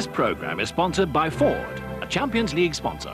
This programme is sponsored by Ford, a Champions League sponsor.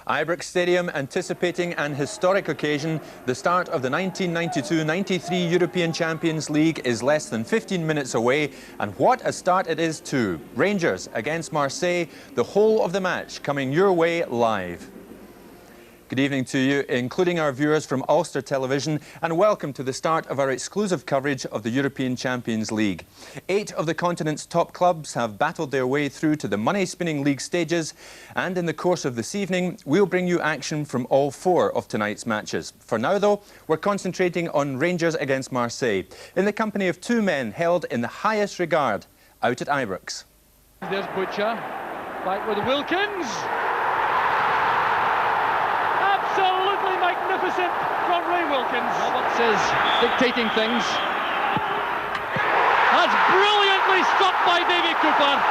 Ibrox Stadium anticipating an historic occasion. The start of the 1992-93 European Champions League is less than 15 minutes away, and what a start it is too. Rangers against Marseille, the whole of the match coming your way live. Good evening to you, including our viewers from Ulster Television, and welcome to the start of our exclusive coverage of the European Champions League. 8 of the continent's top clubs have battled their way through to the money-spinning league stages, and in the course of this evening, we'll bring you action from all 4 of tonight's matches. For now, though, we're concentrating on Rangers against Marseille, in the company of 2 men held in the highest regard out at Ibrox. There's Butcher, back with Wilkins. Absolutely magnificent from Ray Wilkins. Roberts is dictating things. That's brilliantly struck by Davy Cooper.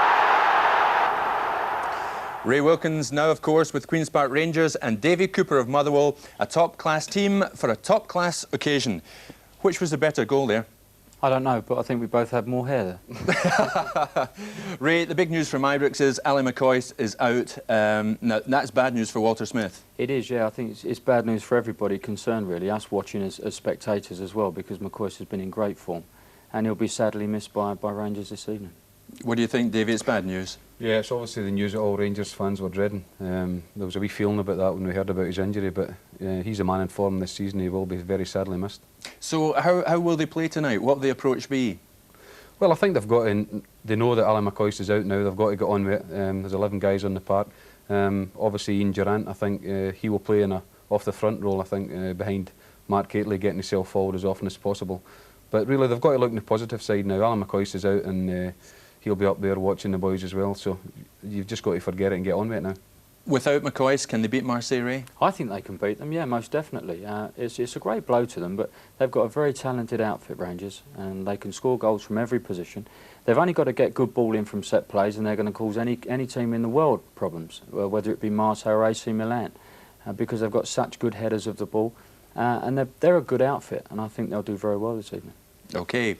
Ray Wilkins now, of course, with Queen's Park Rangers, and Davy Cooper of Motherwell, a top-class team for a top-class occasion. Which was the better goal there? I don't know, but I think we both had more hair there. Ray, the big news from Ibrox is Ali McCoist is out. Now, that's bad news for Walter Smith. It is, yeah. I think it's bad news for everybody concerned, really, us watching as spectators as well, because McCoist has been in great form, and he'll be sadly missed by Rangers this evening. What do you think, Davy? It's bad news. Yeah, it's obviously the news that all Rangers fans were dreading. There was a wee feeling about that when we heard about his injury, but he's a man in form this season. He will be very sadly missed. So how will they play tonight? What will the approach be? Well, I think they've got to, they know that Ali McCoist is out now. They've got to get on with it. There's 11 guys on the park. Obviously, Ian Durrant, I think he will play in a off-the-front role, I think, behind Mark Catley, getting himself forward as often as possible. But really, they've got to look on the positive side now. Ali McCoist is out, and he'll be up there watching the boys as well, so you've just got to forget it and get on with it now. Without McCoist, can they beat Marseille, Ray? I think they can beat them, yeah, most definitely. It's a great blow to them, but they've got a very talented outfit, Rangers, and they can score goals from every position. They've only got to get good ball in from set plays, and they're going to cause any team in the world problems, whether it be Marseille or AC Milan, because they've got such good headers of the ball, and they're a good outfit, and I think they'll do very well this evening. OK.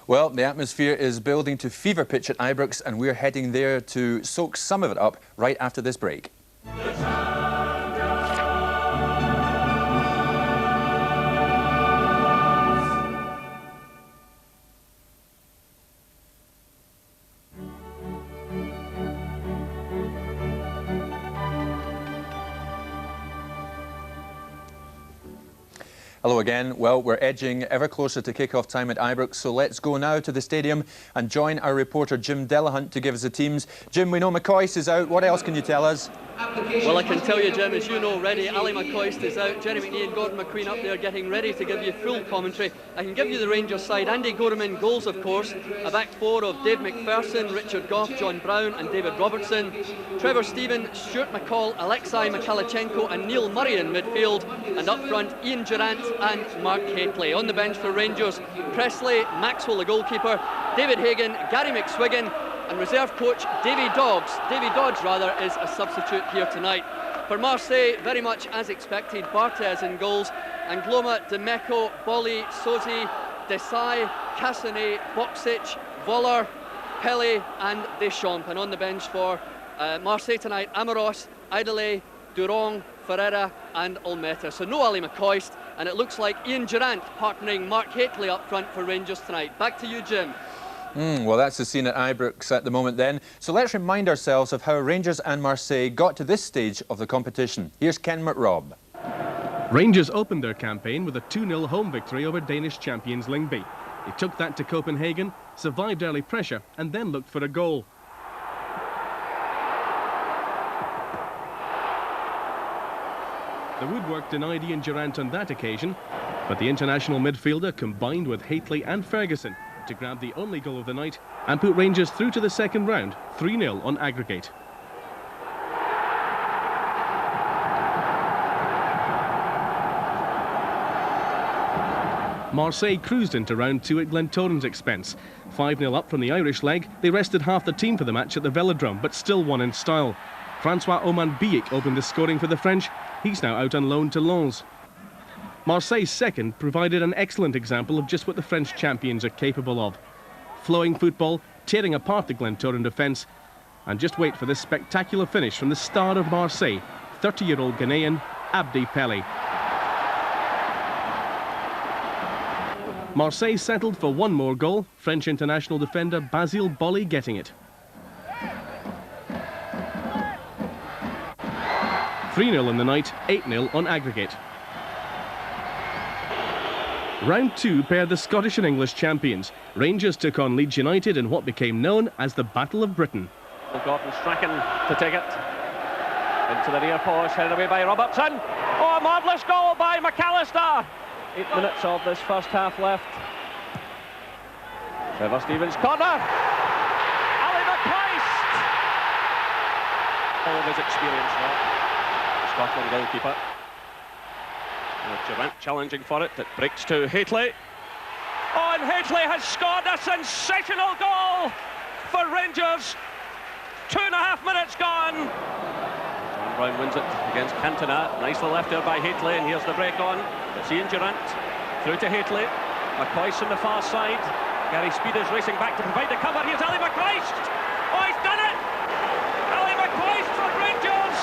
Well, the atmosphere is building to fever pitch at Ibrox, and we're heading there to soak some of it up right after this break. Hello again. Well, we're edging ever closer to kick-off time at Ibrox, so let's go now to the stadium and join our reporter Jim Delahunt to give us the teams. Jim, we know McCoist is out. What else can you tell us? Well, I can tell you, Jim, as you know already, Ali McCoist is out. Jerry McNee and Gordon McQueen up there getting ready to give you full commentary. I can give you the Rangers side. Andy Gorham in goals, of course. A back 4 of Dave McPherson, Richard Gough, John Brown and David Robertson. Trevor Stephen, Stuart McCall, Alexei Mikalichenko and Neil Murray in midfield. And up front, Ian Durrant and Mark Catley. On the bench for Rangers, Presley, Maxwell the goalkeeper, David Hagan, Gary McSwiggan, and reserve coach Davy Dodds, is a substitute here tonight. For Marseille, very much as expected, Barthez in goals, and Gloma, Demeco, Bolly, Sozi, Desai, Cassane, Boksic, Voller, Pele and Deschamps. And on the bench for Marseille tonight, Amoros, Idole, Durong, Ferreira and Almeta. So no Ali McCoist, and it looks like Ian Durrant partnering Mark Catley up front for Rangers tonight. Back to you, Jim. Well, that's the scene at Ibrox at the moment then. So let's remind ourselves of how Rangers and Marseille got to this stage of the competition. Here's Ken McRobb. Rangers opened their campaign with a 2-0 home victory over Danish champions Lyngby. They took that to Copenhagen, survived early pressure and then looked for a goal. The woodwork denied Ian Durrant on that occasion. But the international midfielder combined with Haitley and Ferguson to grab the only goal of the night and put Rangers through to the second round, 3-0 on aggregate. Marseille cruised into round 2 at Glentoran's expense. 5-0 up from the Irish leg, they rested half the team for the match at the Velodrome, but still won in style. Francois Oman-Biek opened the scoring for the French. He's now out on loan to Lens. Marseille's second provided an excellent example of just what the French champions are capable of. Flowing football, tearing apart the Glentoran defence, and just wait for this spectacular finish from the star of Marseille, 30-year-old Ghanaian Abdi Pele. Marseille settled for one more goal, French international defender Basile Boli getting it. 3-0 in the night, 8-0 on aggregate. Round 2 paired the Scottish and English champions. Rangers took on Leeds United in what became known as the Battle of Britain. Gordon Strachan to take it. Into the near post, headed away by Robertson. Oh, a marvellous goal by McAllister. 8 minutes of this first half left. Trevor Stevens' corner. Ali McCoist. All of his experience now. Scotland goalkeeper. Durant challenging for it. It breaks to Haitley. Oh, and Haitley has scored a sensational goal for Rangers. 2.5 minutes gone. John Brown wins it against Cantona. Nicely left there by Haitley, and here's the break on. It's Ian Durant through to Haitley. McCoist on the far side. Gary Speed is racing back to provide the cover. Here's Ali McCoist. Oh, he's done it! Ali McCoist for Rangers.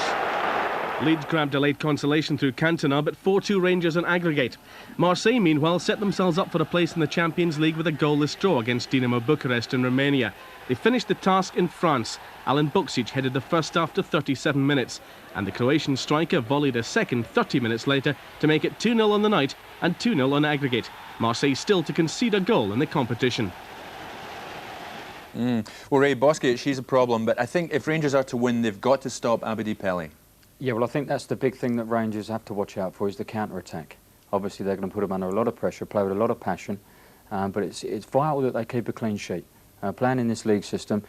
Leeds grabbed a late consolation through Cantona, but 4-2 Rangers on aggregate. Marseille, meanwhile, set themselves up for a place in the Champions League with a goalless draw against Dinamo Bucharest in Romania. They finished the task in France. Alan Buksic headed the first after 37 minutes, and the Croatian striker volleyed a second 30 minutes later to make it 2-0 on the night and 2-0 on aggregate. Marseille still to concede a goal in the competition. Well, Ray, Bosque, she's a problem, but I think if Rangers are to win, they've got to stop Abdi Pele. Yeah, well, I think that's the big thing that Rangers have to watch out for is the counter-attack. Obviously, they're going to put them under a lot of pressure, play with a lot of passion, but it's vital that they keep a clean sheet. Playing in this league system,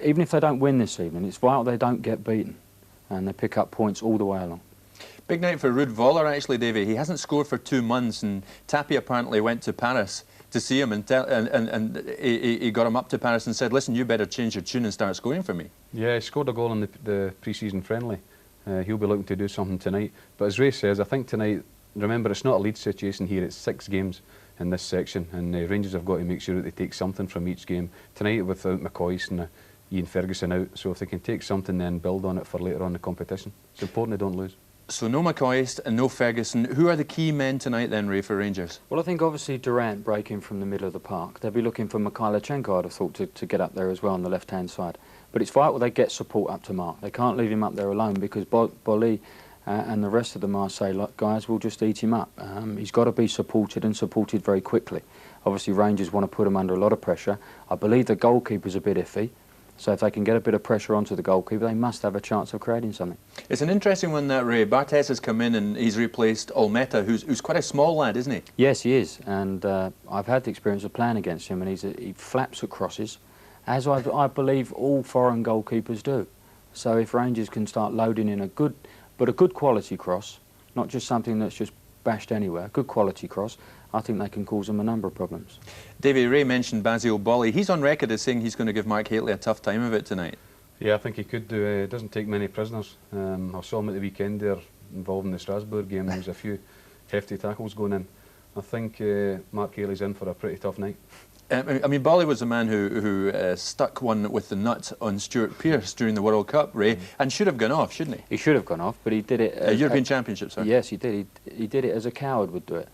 even if they don't win this evening, it's vital they don't get beaten and they pick up points all the way along. Big night for Ruud Voller, actually, Davey. He hasn't scored for 2 months, and Tapi apparently went to Paris to see him, and he got him up to Paris and said, listen, you better change your tune and start scoring for me. Yeah, he scored a goal in the pre-season friendly. He'll be looking to do something tonight. But as Ray says, I think tonight, remember, it's not a lead situation here, it's 6 games in this section, and Rangers have got to make sure that they take something from each game. Tonight, without McCoist and Ian Ferguson out, so if they can take something, then build on it for later on in the competition. It's important they don't lose. So no McCoist and no Ferguson. Who are the key men tonight then, Ray, for Rangers? Well, I think obviously Durant breaking from the middle of the park. They'll be looking for Mikhailichenko, I'd have thought, to get up there as well on the left-hand side. But it's vital they get support up to Mark. They can't leave him up there alone because Boli and the rest of the Marseille guys will just eat him up. He's got to be supported and supported very quickly. Obviously, Rangers want to put him under a lot of pressure. I believe the goalkeeper's a bit iffy. So if they can get a bit of pressure onto the goalkeeper, they must have a chance of creating something. It's an interesting one, that, Ray. Barthez has come in and he's replaced Olmeta, who's quite a small lad, isn't he? Yes, he is. And I've had the experience of playing against him, and he flaps at crosses, as I believe all foreign goalkeepers do. So if Rangers can start loading in a good quality cross, not just something that's just bashed anywhere, good quality cross, I think they can cause them a number of problems. David, Ray mentioned Basile Boli. He's on record as saying he's going to give Mark Haitley a tough time of it tonight. Yeah, I think he could do. It doesn't take many prisoners. I saw him at the weekend there involved in the Strasbourg game. There was a few hefty tackles going in. I think Mark Haitley's in for a pretty tough night. I mean, Boli was the man who stuck one with the nut on Stuart Pearce during the World Cup, Ray, and should have gone off, shouldn't he? He should have gone off, but he did it... European Championship, sorry. Yes, he did. He did it as a coward would do it.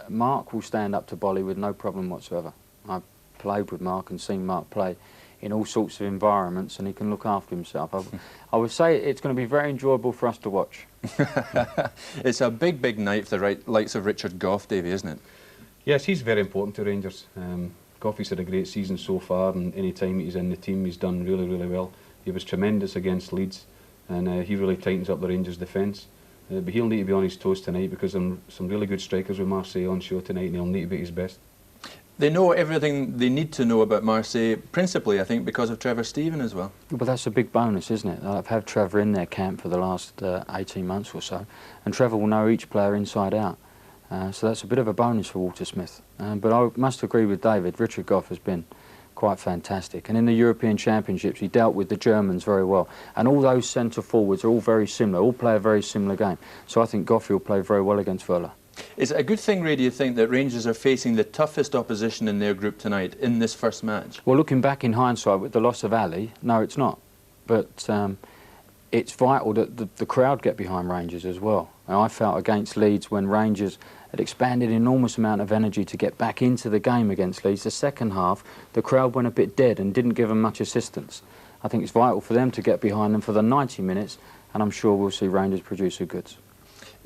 Mark will stand up to Boli with no problem whatsoever. I've played with Mark and seen Mark play in all sorts of environments, and he can look after himself. I would say it's going to be very enjoyable for us to watch. It's a big, big night for the likes of Richard Gough, Davey, isn't it? Yes, he's very important to Rangers. Goughy's had a great season so far, and any time he's in the team, he's done really, really well. He was tremendous against Leeds, and he really tightens up the Rangers' defence. But he'll need to be on his toes tonight because there are some really good strikers with Marseille on show tonight, and he'll need to be at his best. They know everything they need to know about Marseille, principally, I think, because of Trevor Steven as well. But that's a big bonus, isn't it? I've had Trevor in their camp for the last 18 months or so, and Trevor will know each player inside out. So that's a bit of a bonus for Walter Smith. But I must agree with David, Richard Goff has been quite fantastic. And in the European Championships, he dealt with the Germans very well. And all those centre forwards are all very similar, all play a very similar game. So I think Goff will play very well against Völler. Is it a good thing, Ray, do you think, that Rangers are facing the toughest opposition in their group tonight in this first match? Well, looking back in hindsight with the loss of Ali, no, it's not. But it's vital that the crowd get behind Rangers as well. And I felt against Leeds when Rangers had expanded an enormous amount of energy to get back into the game against Leeds. The second half, the crowd went a bit dead and didn't give them much assistance. I think it's vital for them to get behind them for the 90 minutes, and I'm sure we'll see Rangers produce the goods.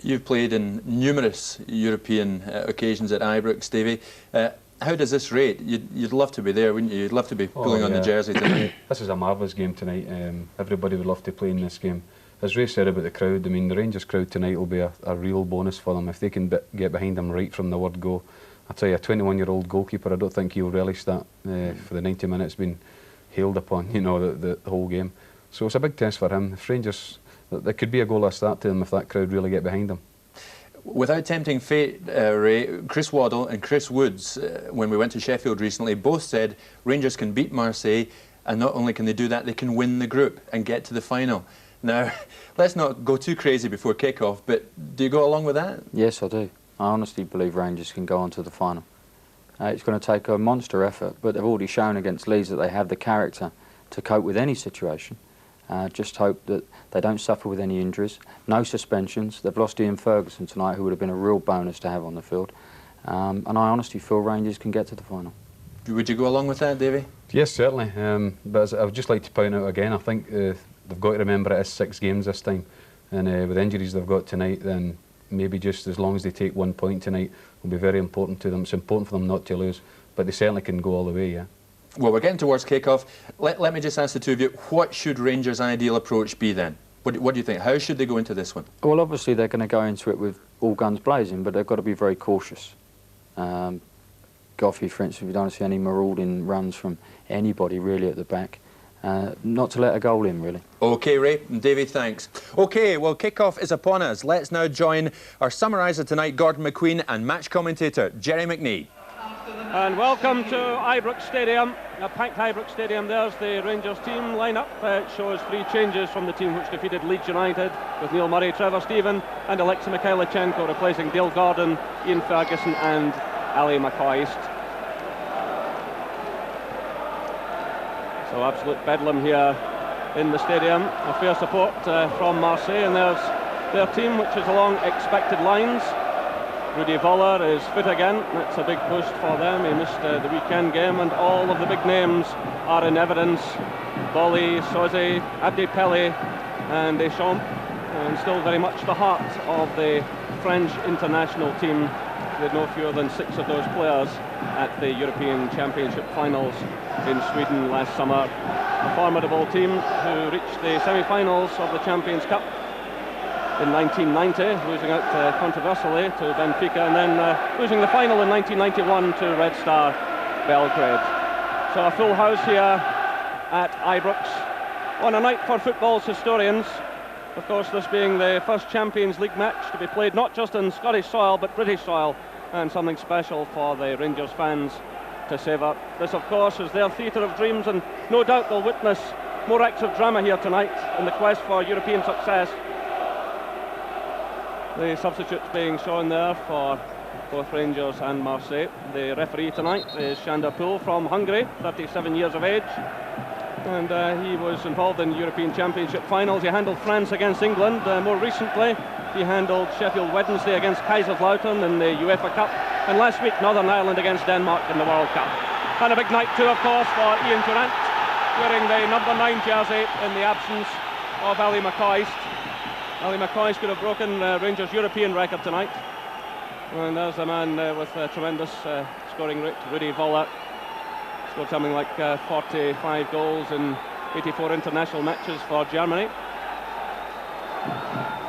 You've played in numerous European occasions at Ibrox, Davy. How does this rate? You'd love to be there, wouldn't you? You'd love to be pulling on the jersey tonight. This is a marvellous game tonight. Everybody would love to play in this game. As Ray said about the crowd, I mean, the Rangers crowd tonight will be a real bonus for them if they can get behind them right from the word go. I tell you, a 21-year-old goalkeeper, I don't think he'll relish that for the 90 minutes being hailed upon, you know, the whole game. So it's a big test for him. If Rangers, there could be a goal or start to them if that crowd really get behind them. Without tempting fate, Ray, Chris Waddle and Chris Woods, when we went to Sheffield recently, both said Rangers can beat Marseille, and not only can they do that, they can win the group and get to the final. Now, let's not go too crazy before kick-off, but do you go along with that? Yes, I do. I honestly believe Rangers can go on to the final. It's going to take a monster effort, but they've already shown against Leeds that they have the character to cope with any situation. Just hope that they don't suffer with any injuries. No suspensions. They've lost Ian Ferguson tonight, who would have been a real bonus to have on the field. And I honestly feel Rangers can get to the final. Would you go along with that, Davy? Yes, certainly. But I would just like to point out again, I think they've got to remember it is 6 games this time. And with injuries they've got tonight, then maybe just as long as they take 1 point tonight will be very important to them. It's important for them not to lose, but they certainly can go all the way, yeah. Well, we're getting towards kick-off. Let me just ask the two of you, what should Rangers' ideal approach be then? What do you think? How should they go into this one? Well, obviously they're going to go into it with all guns blazing, but they've got to be very cautious. Goffey, for instance, we don't see any marauding runs from anybody really at the back. Not to let a goal in, really. OK, Ray. And Davy, thanks. OK, well, kick-off is upon us. Let's now join our summariser tonight, Gordon McQueen, and match commentator, Jerry McNee. And welcome to Ibrox Stadium, a packed Ibrox Stadium. There's the Rangers team line-up. It shows 3 changes from the team which defeated Leeds United, with Neil Murray, Trevor Steven and Alexei Mikhailichenko replacing Dale Gordon, Ian Ferguson and Ali McCoist. So absolute bedlam here in the stadium. A fair support from Marseille, and there's their team which is along expected lines. Rudy Völler is fit again. That's a big boost for them. He missed the weekend game, and all of the big names are in evidence. Bolly, Soze, Abdi Pele and Deschamps, and still very much the heart of the French international team, with no fewer than 6 of those players at the European Championship finals in Sweden last summer. A formidable team who reached the semi-finals of the Champions Cup in 1990, losing out controversially to Benfica, and then losing the final in 1991 to Red Star Belgrade. So a full house here at Ibrox on a night for football's historians. Of course, this being the first Champions League match to be played not just in Scottish soil but British soil, and something special for the Rangers fans to savour. This, of course, is their theatre of dreams, and no doubt they'll witness more acts of drama here tonight in the quest for European success. The substitutes being shown there for both Rangers and Marseille. The referee tonight is Shandar Pool from Hungary, 37 years of age, and he was involved in European Championship finals. He handled France against England. More recently, he handled Sheffield Wednesday against Kaiserslautern in the UEFA Cup, and last week Northern Ireland against Denmark in the World Cup. And a big night too, of course, for Ian Durrant, wearing the number 9 jersey in the absence of Ali McCoist. Ali McCoist could have broken Rangers' European record tonight. And there's a man with a tremendous scoring rate, Rudy Völler. Scored something like 45 goals in 84 international matches for Germany.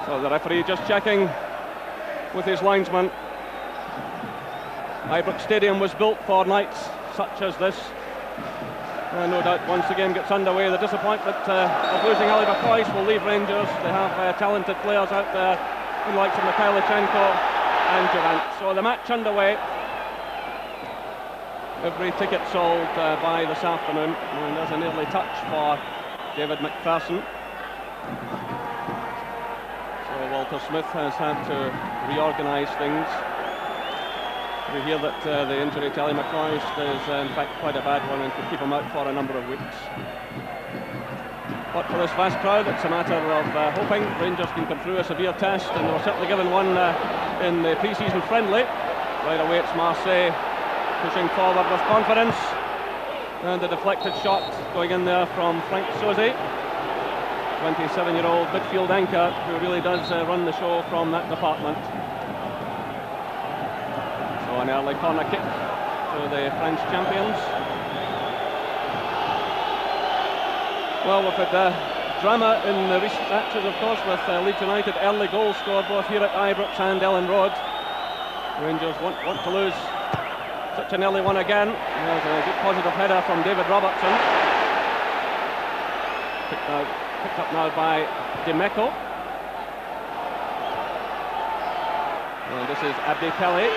So So the referee just checking with his linesman. Ibrox Stadium was built for nights such as this. No doubt once the game gets underway, the disappointment of losing Ali McCoist will leave Rangers. They have talented players out there, the likes of Mikhailichenko and Durant. So the match underway. Every ticket sold by this afternoon, and there's an early touch for David McPherson. So Walter Smith has had to reorganise things. We hear that the injury to Ali McCoist is in fact quite a bad one and could keep him out for a number of weeks. But for this vast crowd, it's a matter of hoping Rangers can come through a severe test, and they were certainly given one in the pre-season friendly. Right away it's Marseille pushing forward with confidence, and the deflected shot going in there from Frank Sosi, 27-year-old midfield anchor who really does run the show from that department. So an early corner kick to the French champions. Well, we've had drama in the recent matches, of course, with Leeds United early goals scored both here at Ibrox and Ellen Road. Rangers want to lose such an early one again. There's a good positive header from David Robertson. Picked up now by Dimeco. And this is Abdi Pele.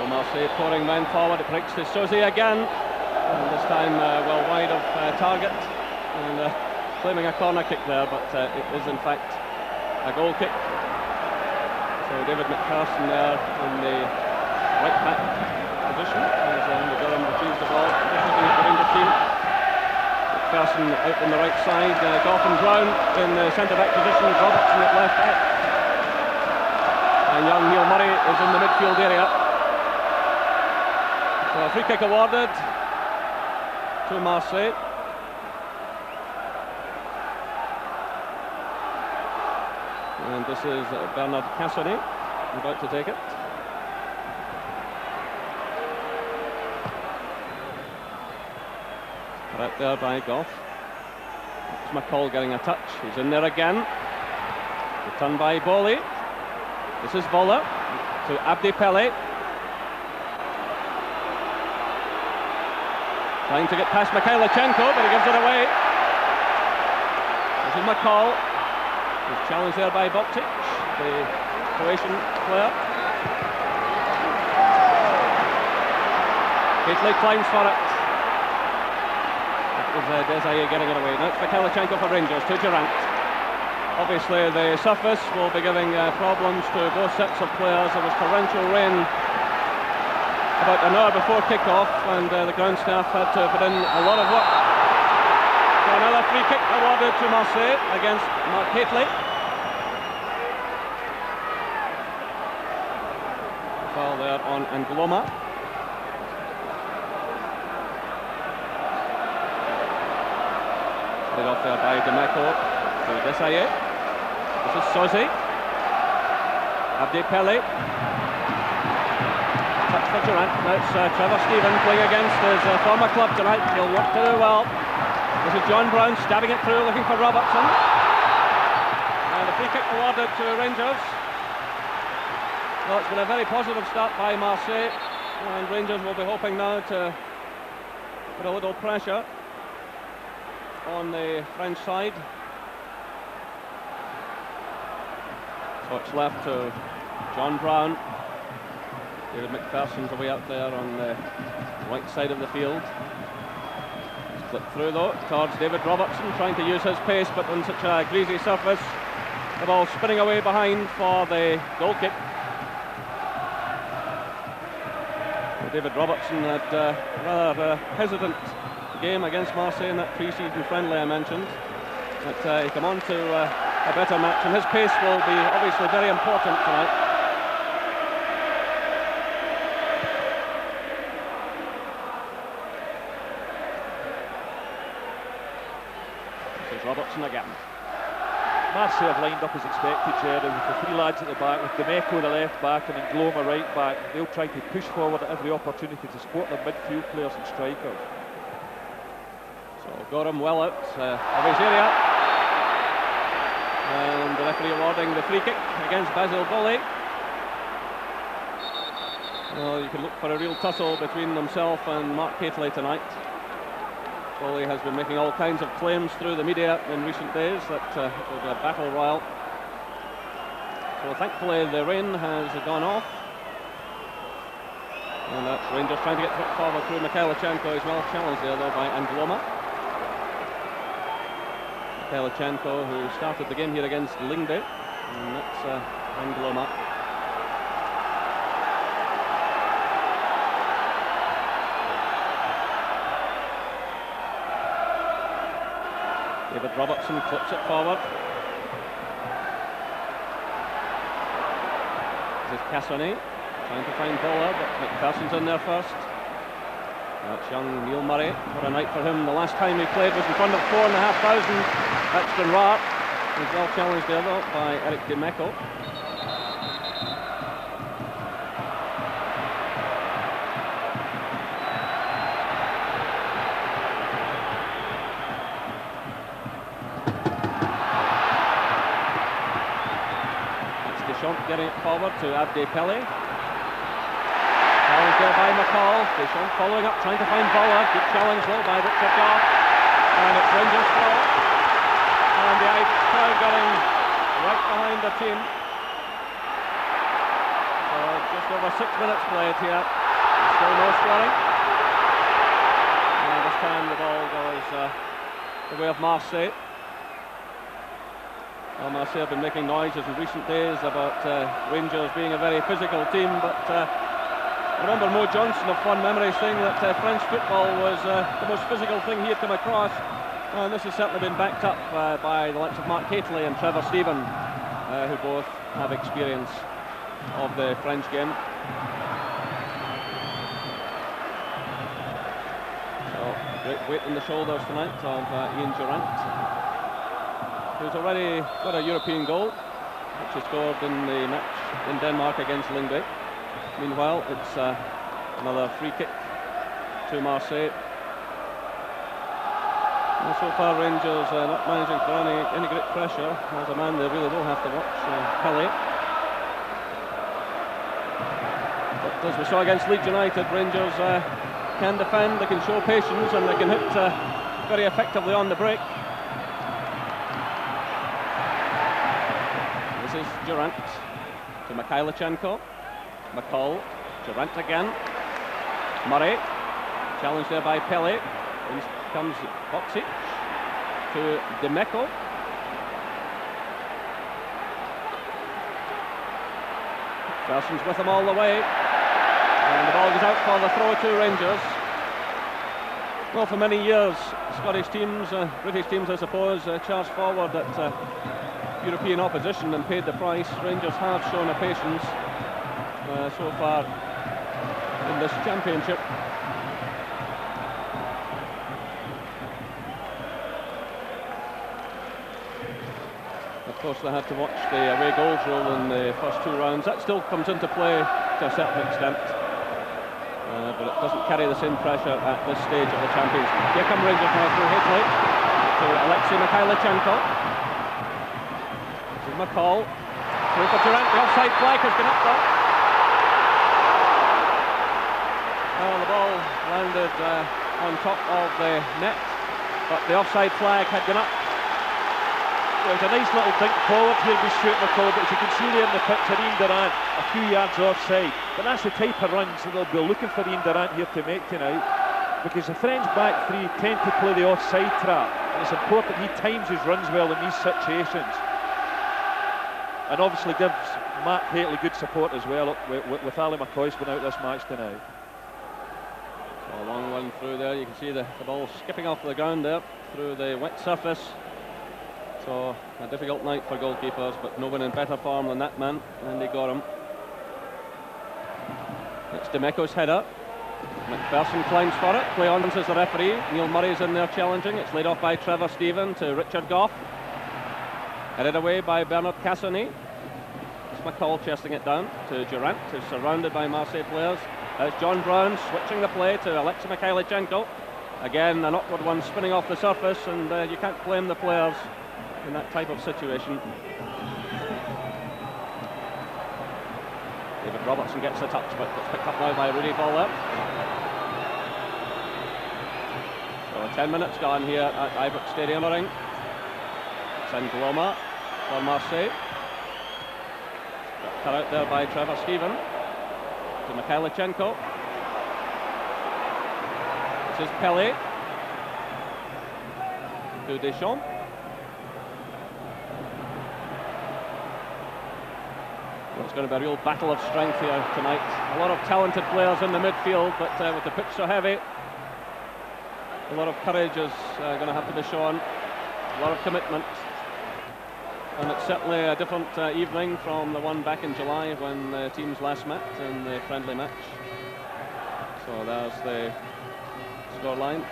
Marseille pouring men forward. It breaks to Sosi again, and this time well wide of target, and claiming a corner kick there, but it is in fact a goal kick. So David McPherson there in the right back position as the Durham retrieves the ball, looking at the Rangers team. McPherson out on the right side, Goff and Brown in the centre back position, Robertson at left back, and young Neil Murray is in the midfield area. So a free kick awarded to Marseille. And this is Bernard Cassoni about to take it. Right there by Goff. It's McCall getting a touch. He's in there again. Returned by Bowley. This is Voller to Abdi Pele. Trying to get past Mikhailichenko, but he gives it away. This is McCall. He's challenged there by Boktic, the Croatian player. Gately climbs for it. That was Desai getting it away. Now it's Mikhailichenko for Rangers to Durant. Obviously the surface will be giving problems to both sets of players. There was torrential rain about an hour before kick-off, and the ground staff had to put in a lot of work. So another free kick awarded to Marseille against Mark Hateley. Foul there on Angloma. Played off there by Dimeco to Desailly. This is Sosi. Abdi Pele. Touch for Durant. Now it's Trevor Stephen playing against his former club tonight. He'll work to do well. This is John Brown stabbing it through, looking for Robertson. And a free kick awarded to Rangers. Well, it's been a very positive start by Marseille, and Rangers will be hoping now to put a little pressure on the French side. So it's left to John Brown. David McPherson's away out there on the right side of the field. He's flipped through though towards David Robertson, trying to use his pace, but on such a greasy surface. The ball spinning away behind for the goal kick. David Robertson had a rather hesitant game against Marseille in that pre-season friendly I mentioned. But he come on to a better match, and his pace will be obviously very important tonight. Robertson again. Marseille have lined up as expected, Jerry, with the three lads at the back, with Dimeco the left back and Angloma right back. They'll try to push forward at every opportunity to support their midfield players and strikers. So So Gorham well out of his area. And the referee awarding the free kick against Basil Bowley. Well, you can look for a real tussle between himself and Mark Hateley tonight. Bowley has been making all kinds of claims through the media in recent days that it will be a battle royal. So thankfully the rain has gone off. And that's Rangers trying to get forward through Mikhailichenko as well. Challenged there though by Angloma. Mikhailichenko, who started the game here against Lyngby. And that's Angloma. David Robertson clips it forward. This is Cassoni trying to find Bowler, but McPherson's in there first. That's young Neil Murray. What a night for him. The last time he played was in front of 4,500. That's been rare. He's well challenged there though by Eric Dimeco. Getting it forward to Abdi Pele. Challenge there by McCall. Deschamps following up, trying to find Bowler. Good challenge though by Richard Goff. And it's Rangers' throw. And the Irish crowd getting right behind the team. So just over 6 minutes played here. Still no scoring. And this time the ball goes the way of Marseille. Well, Marseille have been making noises in recent days about Rangers being a very physical team, but I remember Mo Johnson of fond memories saying that French football was the most physical thing he had come across, and this has certainly been backed up by the likes of Mark Hateley and Trevor Stephen, who both have experience of the French game. So, great weight on the shoulders tonight of Ian Durrant, who's already got a European goal, which he scored in the match in Denmark against Lyngby. Meanwhile, it's another free kick to Marseille. And so far, Rangers not managing for any great pressure. There's a man they really will have to watch, Pele. But as we saw against Leeds United, Rangers can defend, they can show patience, and they can hit very effectively on the break. This is Durrant to Mikhailichenko. McCall, Durrant again. Murray, challenged there by Pele. In comes Boxic to Dimeco. Persons with him all the way. And the ball goes out for the throw to Rangers. Well, for many years, Scottish teams, British teams I suppose, charged forward at European opposition and paid the price. Rangers have shown a patience so far in this championship. Of course, they had to watch the away goals rule in the first two rounds. That still comes into play to a certain extent, but it doesn't carry the same pressure at this stage of the Champions League. Here come Rangers now through Hateley to Alexei Mikhailichenko. This is McCall. Through for Durrant. The offside flag has been up there. Well, the ball landed on top of the net, but the offside flag had gone up. There's a nice little dink forward here with Stuart McCall, but as you can see there in the picture, Ian Durrant a few yards offside. But that's the type of runs that they'll be looking for Ian Durrant here to make tonight, because the French back three tend to play the offside trap, and it's important he times his runs well in these situations. And obviously gives Matt Hateley good support as well, with Ali McCoy's been out this match tonight. So a long run through there, you can see the ball skipping off the ground there, through the wet surface. So a difficult night for goalkeepers, but no one in better form than that man, Andy Gorham. It's Dimeco's header. McPherson climbs for it. Play on as the referee. Neil Murray's in there challenging. It's laid off by Trevor Stephen to Richard Goff. Headed away by Bernard Cassoni. It's McCall chesting it down to Durrant, who's surrounded by Marseille players. There's John Brown switching the play to Alexei Mikhailichenko. Again, an awkward one spinning off the surface, and you can't blame the players in that type of situation. David Robertson gets the touch, but it's picked up now by Rudy Voller. So 10 minutes gone here at Ibrox Stadium. It's N'Gloma for Marseille. Cut out there by Trevor Steven to Mikhailichenko. This is Pelé to Deschamps. Well, it's going to be a real battle of strength here tonight. A lot of talented players in the midfield, but with the pitch so heavy, a lot of courage is going to have to be shown, a lot of commitment. And it's certainly a different evening from the one back in July when the teams last met in the friendly match. So there's the scoreline.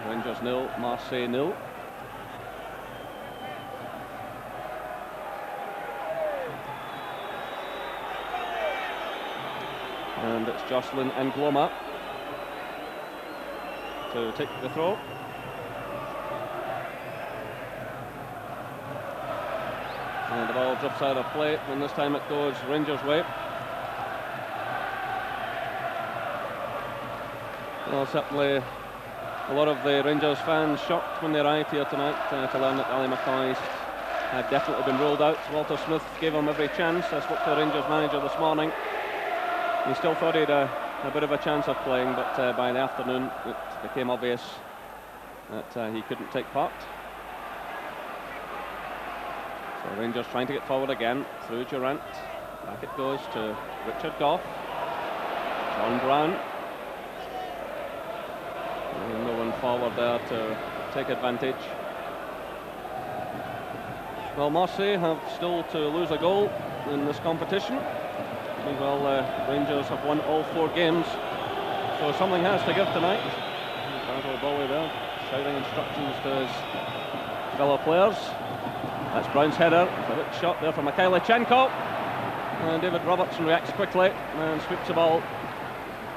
Rangers 0, Marseille 0. And it's Jocelyn N'Gloma to take the throw. And the ball drops out of play, and this time it goes Rangers' way. Well, certainly a lot of the Rangers fans shocked when they arrived here tonight to learn that Ali McCoist had definitely been ruled out. Walter Smith gave him every chance. I spoke to the Rangers manager this morning. He still thought he had a bit of a chance of playing, but by the afternoon it became obvious that he couldn't take part. So Rangers trying to get forward again through Durant. Back it goes to Richard Gough. John Brown. And no one forward there to take advantage. Well, Marseille have still to lose a goal in this competition. Meanwhile, Rangers have won all 4 games, so something has to give tonight. Basil Bowley there, shouting instructions to his fellow players. That's Brown's header, a good shot there from Mikhailichenko. And David Robertson reacts quickly and sweeps the ball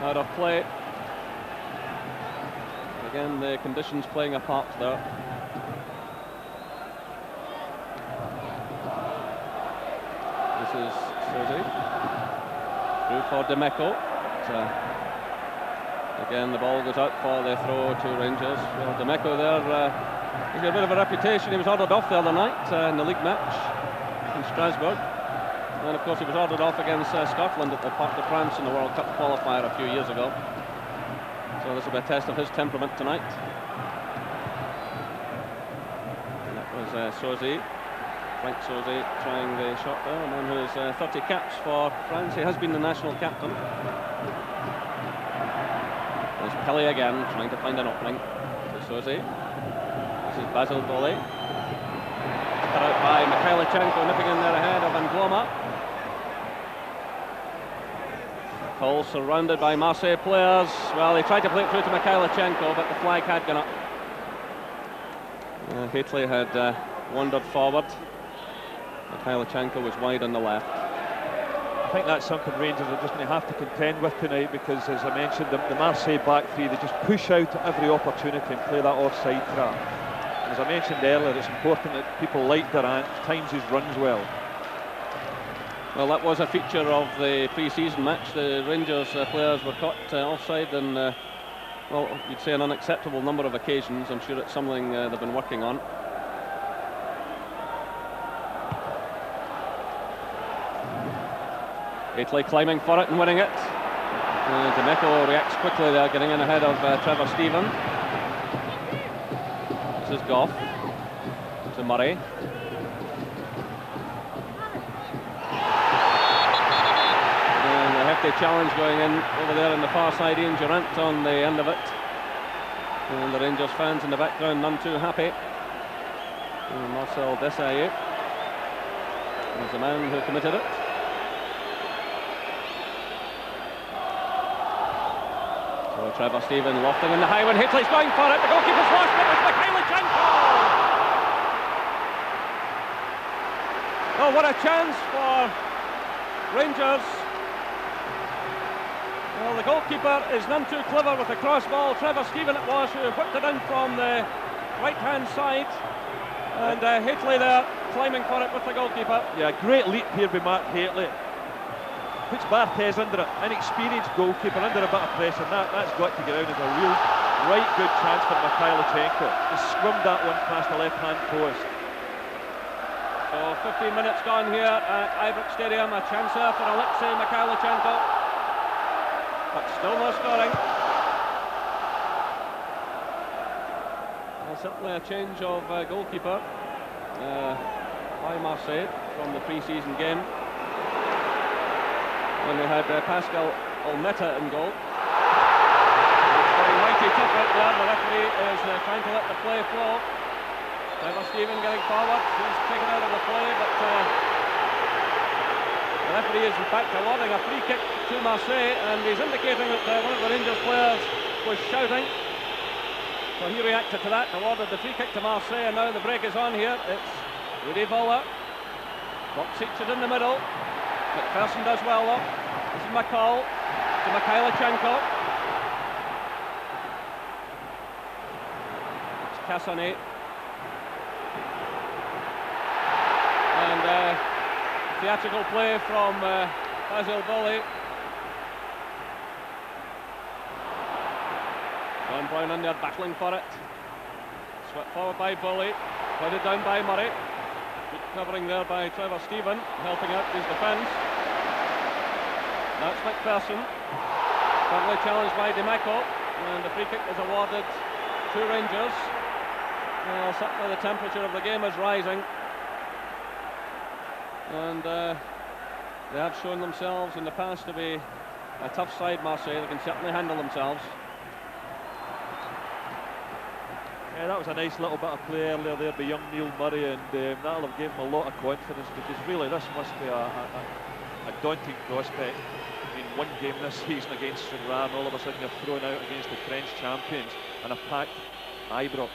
out of play. Again, the conditions playing a part there. This is Sosie. Through for Demeco. Again, the ball goes out for the throw to Rangers. Well, Demeco there, he's got a bit of a reputation. He was ordered off the other night in the league match in Strasbourg. And of course he was ordered off against Scotland at the Parc de France in the World Cup qualifier a few years ago. So this will be a test of his temperament tonight. And that was Sosie. Frank Sosie trying the shot there, a man who has 30 caps for France. He has been the national captain. There's Pelé again, trying to find an opening to Sosie. This is Basil Bowley. Cut out by Mikhailichenko, nipping in there ahead of N'Gloma. Paul surrounded by Marseille players. Well, he tried to play it through to Mikhailichenko, but the flag had gone up. Haitley had wandered forward. Mikhailichenko was wide on the left. I think that's something Rangers are just going to have to contend with tonight, because as I mentioned, the Marseille back three, they just push out at every opportunity and play that offside trap. And as I mentioned earlier, it's important that people like Durant times his runs well. Well, that was a feature of the pre-season match. The Rangers players were caught offside on, well, you'd say an unacceptable number of occasions. I'm sure it's something they've been working on. Haitley climbing for it and winning it. Demeco reacts quickly there, getting in ahead of Trevor Steven. This is Gough to Murray. And a hefty challenge going in over there on the far side. Ian Durant on the end of it. And the Rangers fans in the background none too happy. And Marcel Desailly is the man who committed it. So Trevor Steven lofting in the high one. Haitley's going for it. The goalkeeper's lost it. It's Mikhailichenko. Oh, what a chance for Rangers. Well, the goalkeeper is none too clever with the cross ball. Trevor Stephen it was who whipped it in from the right-hand side. And Hateley there climbing for it with the goalkeeper. Yeah, great leap here by Mark Hateley. Puts Barthez under it, inexperienced goalkeeper under a bit of pressure. That's got to get out as a real right good chance for Mikhailichenko. Just scrummed that one past the left-hand post. So 15 minutes gone here at Ibrox Stadium. A chance there for Alexei Mikhailichenko, but still no scoring. Well, certainly a change of goalkeeper by Marseille from the pre-season game, when they had Pascal Olmeta in goal. It's very mighty tough out there. The referee is trying to let the play flow. Trevor Stephen getting forward. He's taken out of the play, but the referee is in fact awarding a free kick to Marseille, and he's indicating that one of the Rangers players was shouting. So he reacted to that, awarded the free kick to Marseille, and now the break is on here. It's Rudy Voller. Boxic is in the middle. McPherson does well though. This is McCall to Mikhailichenko. It's Cassonnet. And theatrical play from Basil Bully. John Brown in there battling for it. Swept forward by Bully. Headed down by Murray. Good covering there by Trevor Stephen, helping out his defence. That's McPherson. Currently challenged by DeMeco, and the free kick is awarded to Rangers. Well, certainly the temperature of the game is rising, and they have shown themselves in the past to be a tough side, Marseille. They can certainly handle themselves. Yeah, that was a nice little bit of play earlier there by young Neil Murray, and that'll have given him a lot of confidence, because really this must be a daunting prospect. I mean, one game this season against Saint-Étienne, all of a sudden you're thrown out against the French champions and a packed Ibrox.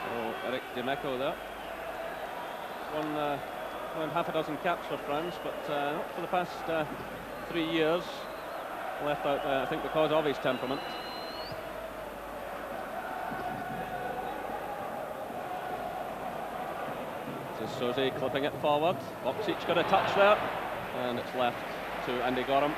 So Eric DeMeco there. Won half a dozen caps for France, but not for the past 3 years. Left out, I think, because of his temperament. This is Soze clipping it forward. Boxic got a touch there, and it's left to Andy Gorham.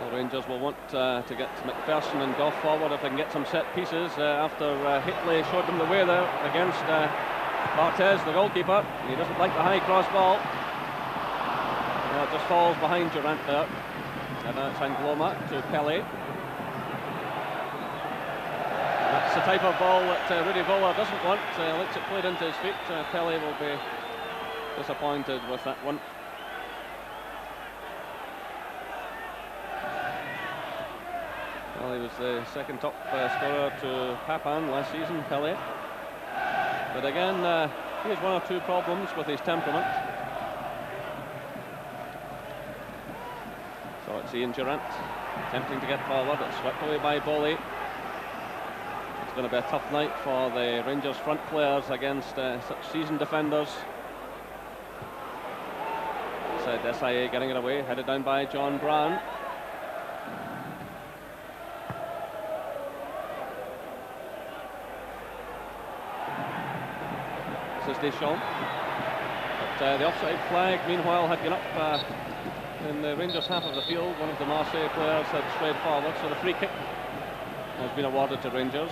The Rangers will want to get McPherson and Goff forward if they can get some set pieces after Hateley showed them the way there against Barthez, the goalkeeper. He doesn't like the high cross ball. It just falls behind Durant there. And now it's Angloma to Pelé. That's the type of ball that Rudy Voller doesn't want. Lets it played into his feet. Pelé will be disappointed with that one. Well, he was the second top scorer to Papin last season, Pelé. But again, he has one or two problems with his temperament. So it's Ian Durant attempting to get forward. It's swept away by Boley. It's going to be a tough night for the Rangers front players against such seasoned defenders. It's SIA getting it away, headed down by John Brown. This is Deschamps. But the offside flag, meanwhile, had gone up in the Rangers half of the field. One of the Marseille players had strayed forward, so the free kick has been awarded to Rangers.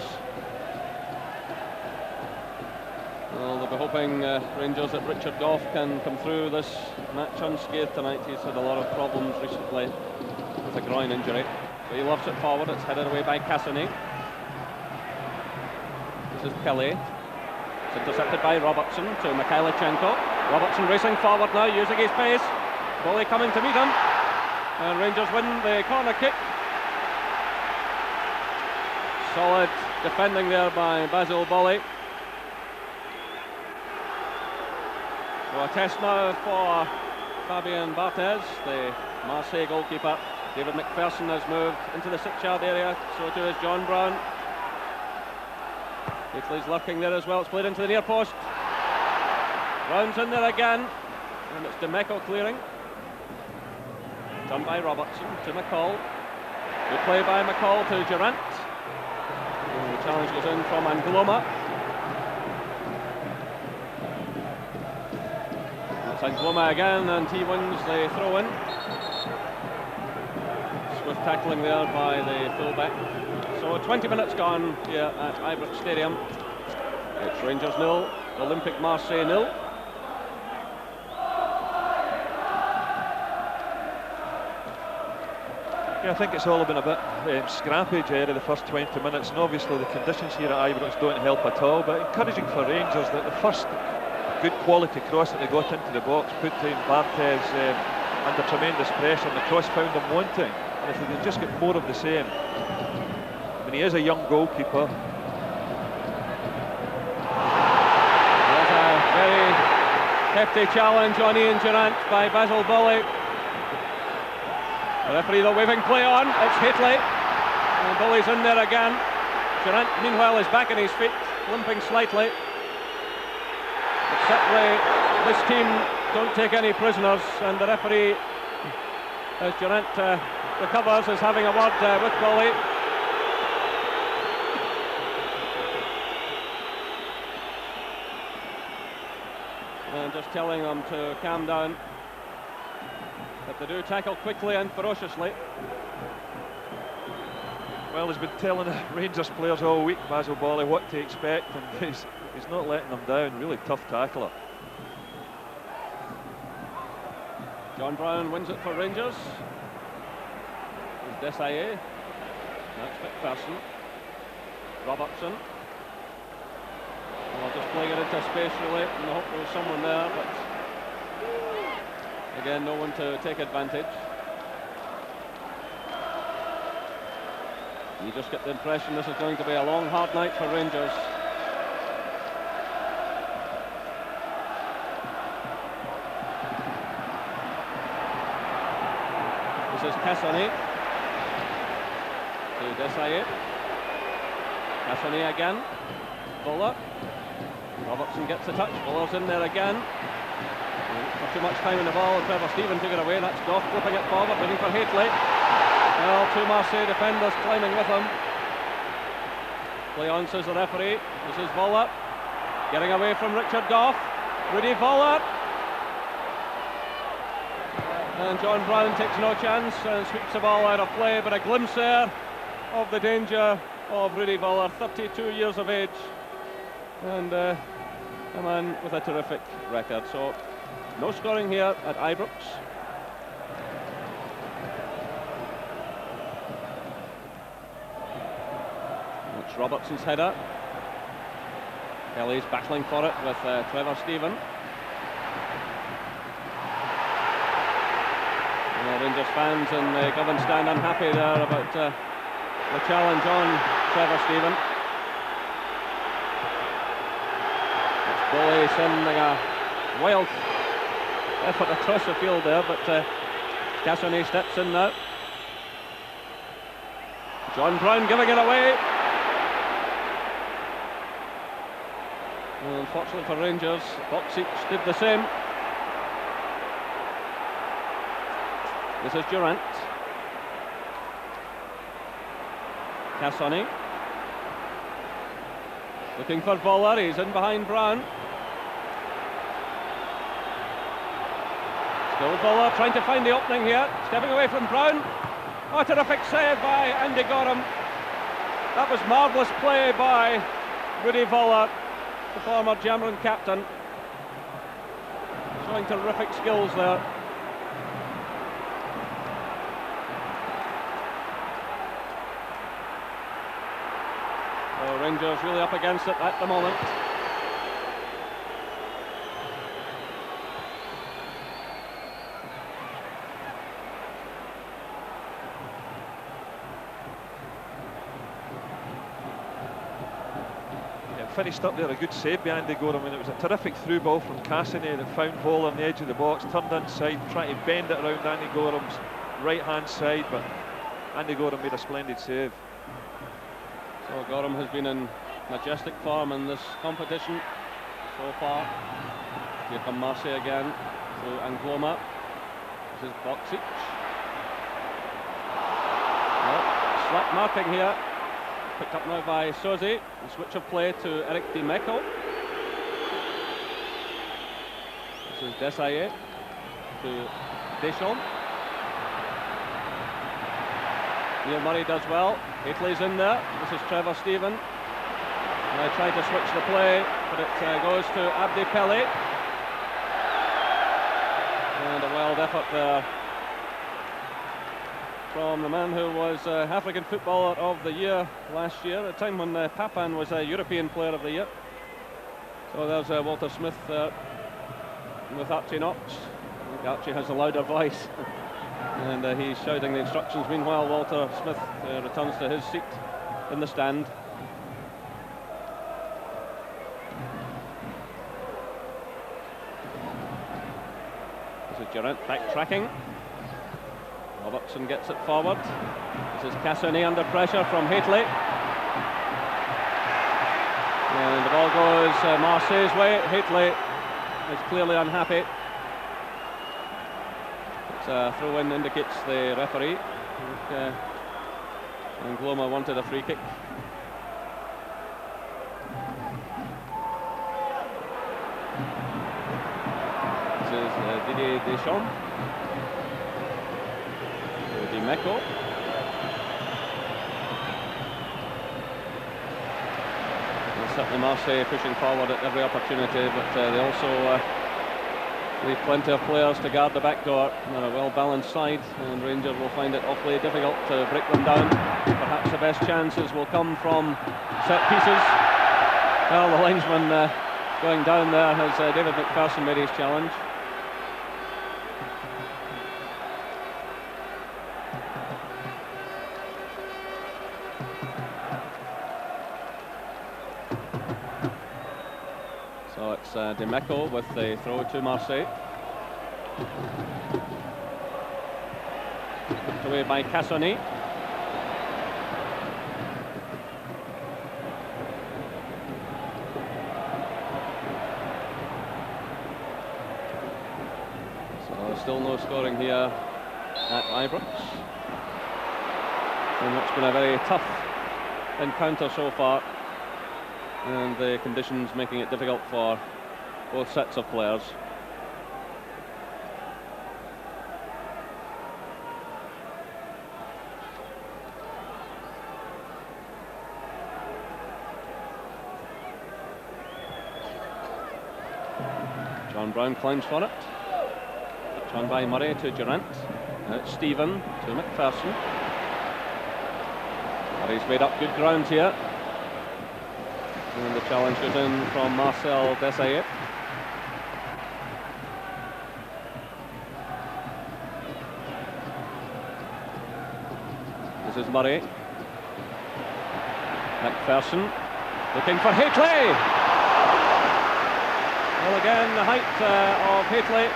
Well, they'll be hoping Rangers that Richard Goff can come through this match unscathed tonight. He's had a lot of problems recently with a groin injury. But he lofts it forward. It's headed away by Cassonnet. This is Pelé. It's intercepted by Robertson to Mikhailichenko. Robertson racing forward now, using his pace. Boley coming to meet him, and Rangers win the corner kick. Solid defending there by Basil Boley. So a test now for Fabien Barthez, the Marseille goalkeeper. David McPherson has moved into the 6-yard area, so too is John Brown. Hateley's lurking there as well. It's played into the near post. Brown's in there again, and it's DeMeco clearing. Done by Robertson to McCall. Good play by McCall to Durant. And the challenge goes in from Angloma. That's Angloma again, and he wins the throw-in. Swift tackling there by the fullback. So 20 minutes gone here at Ibrox Stadium. It's Rangers 0, Olympique Marseille 0. Yeah, I think it's all been a bit scrappy, Jerry, the first 20 minutes, and obviously the conditions here at Ibrox don't help at all, but encouraging for Rangers that the first good quality cross that they got into the box put in Barthez under tremendous pressure, and the cross found them wanting, and if they can just get more of the same. I mean, he is a young goalkeeper. There's a very hefty challenge on Ian Durant by Basil Bully. The referee, the waving play on, it's Haitley, and Bully's in there again. Durant, meanwhile, is back on his feet, limping slightly. But certainly, this team don't take any prisoners, and the referee, as Durant recovers, is having a word with Bully. And just telling them to calm down. But they do tackle quickly and ferociously. Well, he's been telling the Rangers players all week, Basil Bully, what to expect, and he's not letting them down. Really tough tackler. John Brown wins it for Rangers. There's Desailly. That's McPherson. Robertson. Well, just playing it into space really, and I hope there was someone there, but again, no one to take advantage. You just get the impression this is going to be a long, hard night for Rangers. This is Cassoni to Desailly. Cassoni again. Buller. Robertson gets a touch. Buller's in there again. For too much time in the ball, Trevor Stephen took it away. That's Goff flipping it forward, looking for Haitley. Well, two Marseille defenders climbing with him. Play on, says the referee. This is Voller. Getting away from Richard Goff. Rudy Voller. And John Brown takes no chance and sweeps the ball out of play, but a glimpse there of the danger of Rudy Voller, 32 years of age. And a man with a terrific record. So no scoring here at Ibrox. It's Robertson's header. Kelly's battling for it with Trevor Stephen. Well, Rangers fans in Govan stand unhappy there about the challenge on Trevor Stephen. Bully sending a wild effort across the field there, but Cassoni steps in now. John Brown giving it away. Well, unfortunately for Rangers, Boxic did the same. This is Durant. Cassoni. Looking for Voller, he's in behind Brown. Still Voller trying to find the opening here, stepping away from Brown. Oh, terrific save by Andy Gorham. That was marvellous play by Rudy Voller, the former Cameron captain. Showing terrific skills there. So Rangers really up against it at the moment. Finished up there, a good save by Andy Gorham, and it was a terrific through ball from Cassini that found Voller on the edge of the box, turned inside, trying to bend it around Andy Gorham's right hand side, but Andy Gorham made a splendid save. So Gorham has been in majestic form in this competition so far. Here come Marseille again through Angloma. This is Boksic. Well, slap marking here. Picked up now by Sozi. And switch of play to Eric Di Meco. This is Desailly to Deschamps. Neil Murray does well. Haitley's in there. This is Trevor Steven. And they try to switch the play, but it goes to Abdi Pele. And a wild effort there from the man who was African Footballer of the Year last year, at a time when Papan was a European Player of the Year. So there's Walter Smith with Archie Knox. I think Archie has a louder voice. And he's shouting the instructions. Meanwhile, Walter Smith returns to his seat in the stand. This is Durant backtracking. Robertson gets it forward. This is Cassonnet under pressure from Haitley. And the ball goes Marseille's way. Haitley is clearly unhappy. Throw-in indicates the referee. Angloma wanted a free kick. This is Didier Deschamps. Di Meco. Certainly Marseille pushing forward at every opportunity, but they also leave plenty of players to guard the back door. They're a well-balanced side, and Rangers will find it awfully difficult to break them down. Perhaps the best chances will come from set pieces. Well, the linesman going down there has David McPherson made his challenge. So it's Di Meco with the throw to Marseille. Put away by Cassonnet. So still no scoring here at Ibrox. And it's been a very tough encounter so far, and the conditions making it difficult for both sets of players. John Brown climbs for it. Touch on by Murray to Durant. Now it's Stephen to McPherson. Murray's made up good ground here. And the challenge goes in from Marcel Desailly. This is Murray. McPherson looking for Haitley. Well, again, the height of Haitley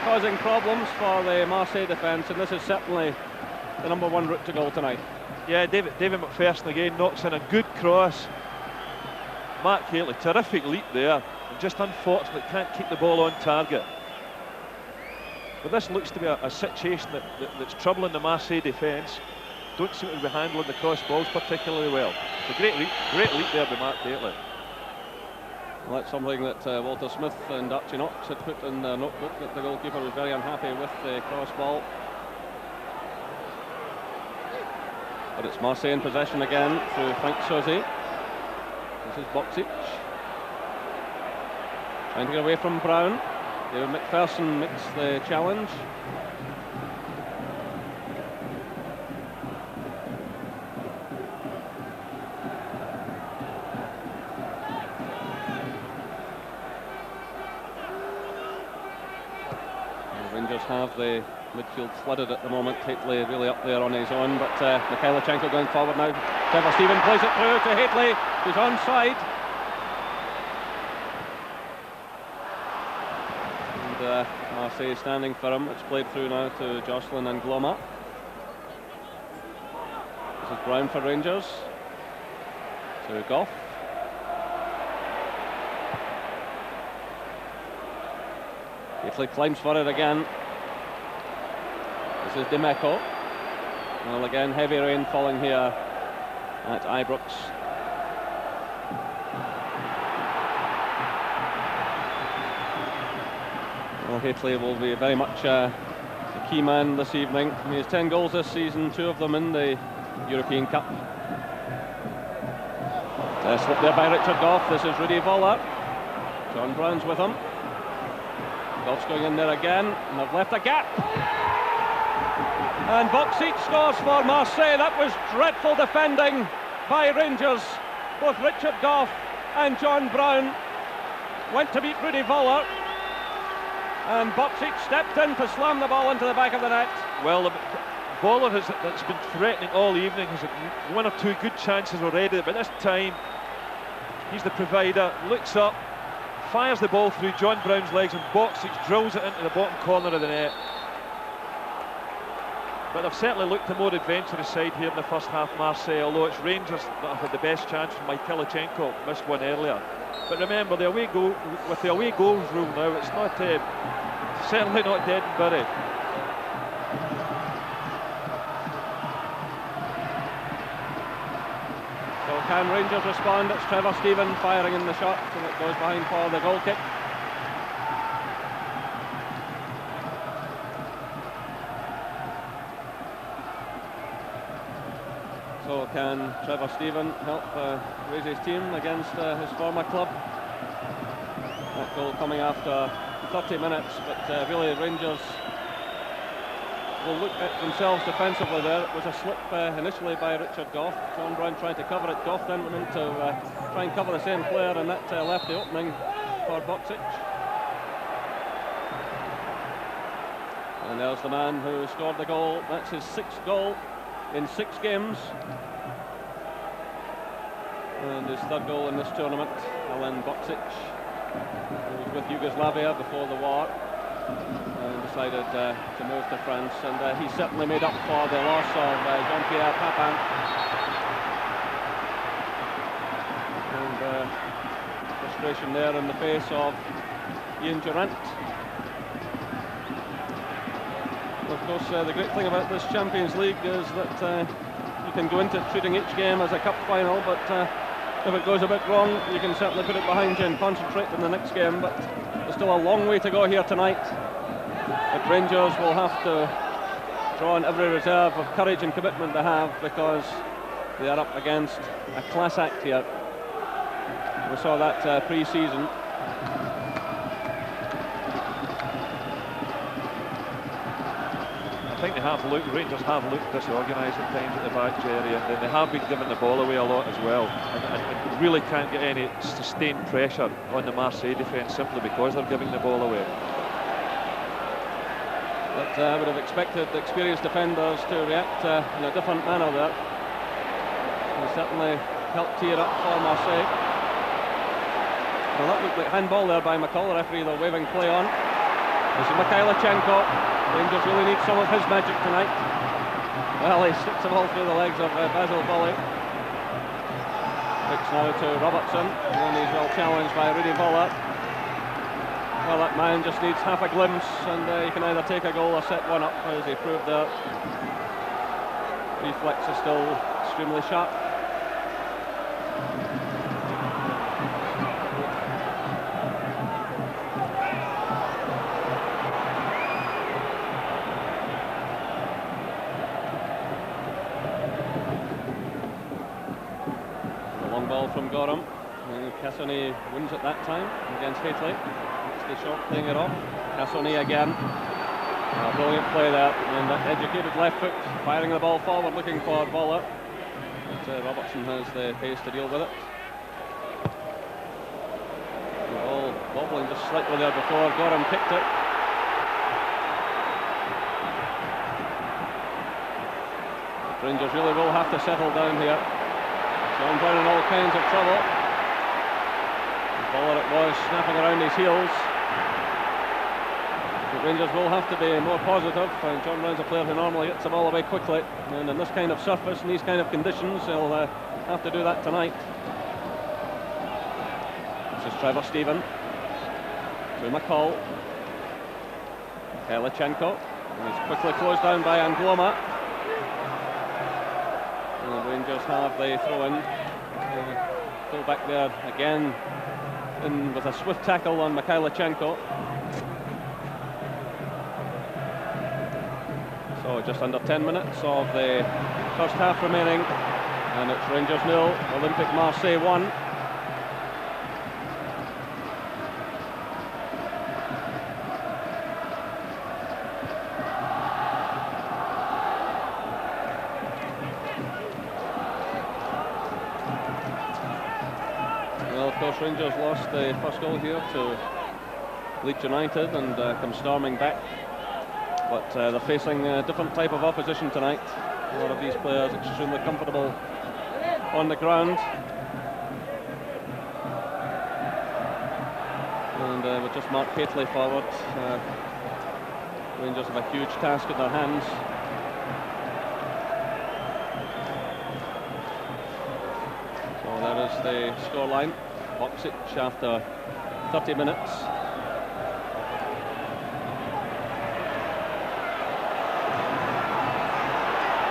causing problems for the Marseille defence, and this is certainly the #1 route to goal tonight. Yeah, David McPherson again knocks in a good cross. Mark Haitley, terrific leap there, and just unfortunate can't keep the ball on target. But this looks to be a situation that's troubling the Marseille defence. Don't seem to be handling the cross balls particularly well. It's a great leap there by Mark Haitley. Well, that's something that Walter Smith and Archie Knox had put in their notebook, that the goalkeeper was very unhappy with the cross ball. But it's Marseille in possession again through Frank Sozi. This is Boksic. Trying to get away from Brown. David McPherson makes the challenge. Rangers have the midfield flooded at the moment. Haitley really up there on his own, but Mikhailichenko going forward now. Trevor Steven plays it through to Haitley, who's onside. And Marseille standing for him. It's played through now to Jocelyn Angloma. This is Brown for Rangers. To Goff. Italy climbs for it again. This is Dimeco. Well, again, heavy rain falling here at Ibrox. Well, Italy will be very much the key man this evening. He has 10 goals this season, 2 of them in the European Cup. Slip there by Richard Gough. This is Rudy Voller. John Brown's with him. Gough's going in there again, and they've left a gap. And Boxic scores for Marseille. That was dreadful defending by Rangers. Both Richard Gough and John Brown went to beat Rudy Voller. And Boxic stepped in to slam the ball into the back of the net. Well, Voller that's been threatening all evening has had 1 or 2 good chances already, but this time he's the provider, looks up, fires the ball through John Brown's legs, and Boxic drills it into the bottom corner of the net. But they've certainly looked a more adventurous side here in the first half, Marseille, although it's Rangers that have had the best chance from Mikhailichenko, missed one earlier. But remember, the away goal, with the away goals rule now, it's not certainly not dead and buried. So can Rangers respond? It's Trevor Stephen firing in the shot, and it goes behind for the goal kick. So can Trevor Stephen help raise his team against his former club? That goal coming after 30 minutes, but really Rangers will look at themselves defensively there. It was a slip initially by Richard Gough. John Brown trying to cover it. Gough then went in to try and cover the same player, and that left the opening for Boxic. And there's the man who scored the goal. That's his 6th goal in 6 games, and his 3rd goal in this tournament. Alan Boxic, who was with Yugoslavia before the war and decided to move to France, and he certainly made up for the loss of Jean-Pierre Papin. And frustration there in the face of Ian Durant. Of course, the great thing about this Champions League is that you can go into treating each game as a cup final, but if it goes a bit wrong, you can certainly put it behind you and concentrate on the next game. But there's still a long way to go here tonight. But Rangers will have to draw on every reserve of courage and commitment they have, because they are up against a class act here. We saw that pre-season. I think Rangers have looked disorganised at times at the back, Jerry, and they have been giving the ball away a lot as well, and really can't get any sustained pressure on the Marseille defence simply because they're giving the ball away. But I would have expected the experienced defenders to react in a different manner there. They certainly helped tear up for Marseille. Well, that looked like handball there by McCall, the referee, the waving play on. This is Mikhailichenko. Rangers really need some of his magic tonight. Well, he sticks the ball through the legs of Basil Volley. Kicks now to Robertson, and he's well challenged by Rudy Voller. Well, that man just needs half a glimpse, and he can either take a goal or set one up, as he proved there. Reflex is still extremely sharp. From Gorham, and Cassoni wins at that time against Haitley. It's the shot playing it off. Cassoni again. Brilliant play there, and that educated left foot firing the ball forward, looking for Voller. But Robertson has the pace to deal with it. The ball wobbling just slightly there before Gorham kicked it. Rangers really will have to settle down here. John Brown in all kinds of trouble. Voller it was, snapping around his heels. The Rangers will have to be more positive, and John Brown's a player who normally gets the ball away quickly, and in this kind of surface, in these kind of conditions, he'll have to do that tonight. This is Trevor Stephen to McCall. Helichenko. He's quickly closed down by Angloma. And the Rangers have the throw-in. Full back there again, in with a swift tackle on Helichenko. So just under 10 minutes of the first half remaining, and it's Rangers 0, Olympique Marseille 1. Well, of course, Rangers lost the first goal here to Leeds United and come storming back. But they're facing a different type of opposition tonight. A lot of these players extremely comfortable on the ground. And with just Mark Paisley forward, Rangers have a huge task in their hands. So there is the scoreline. Boksic after 30 minutes.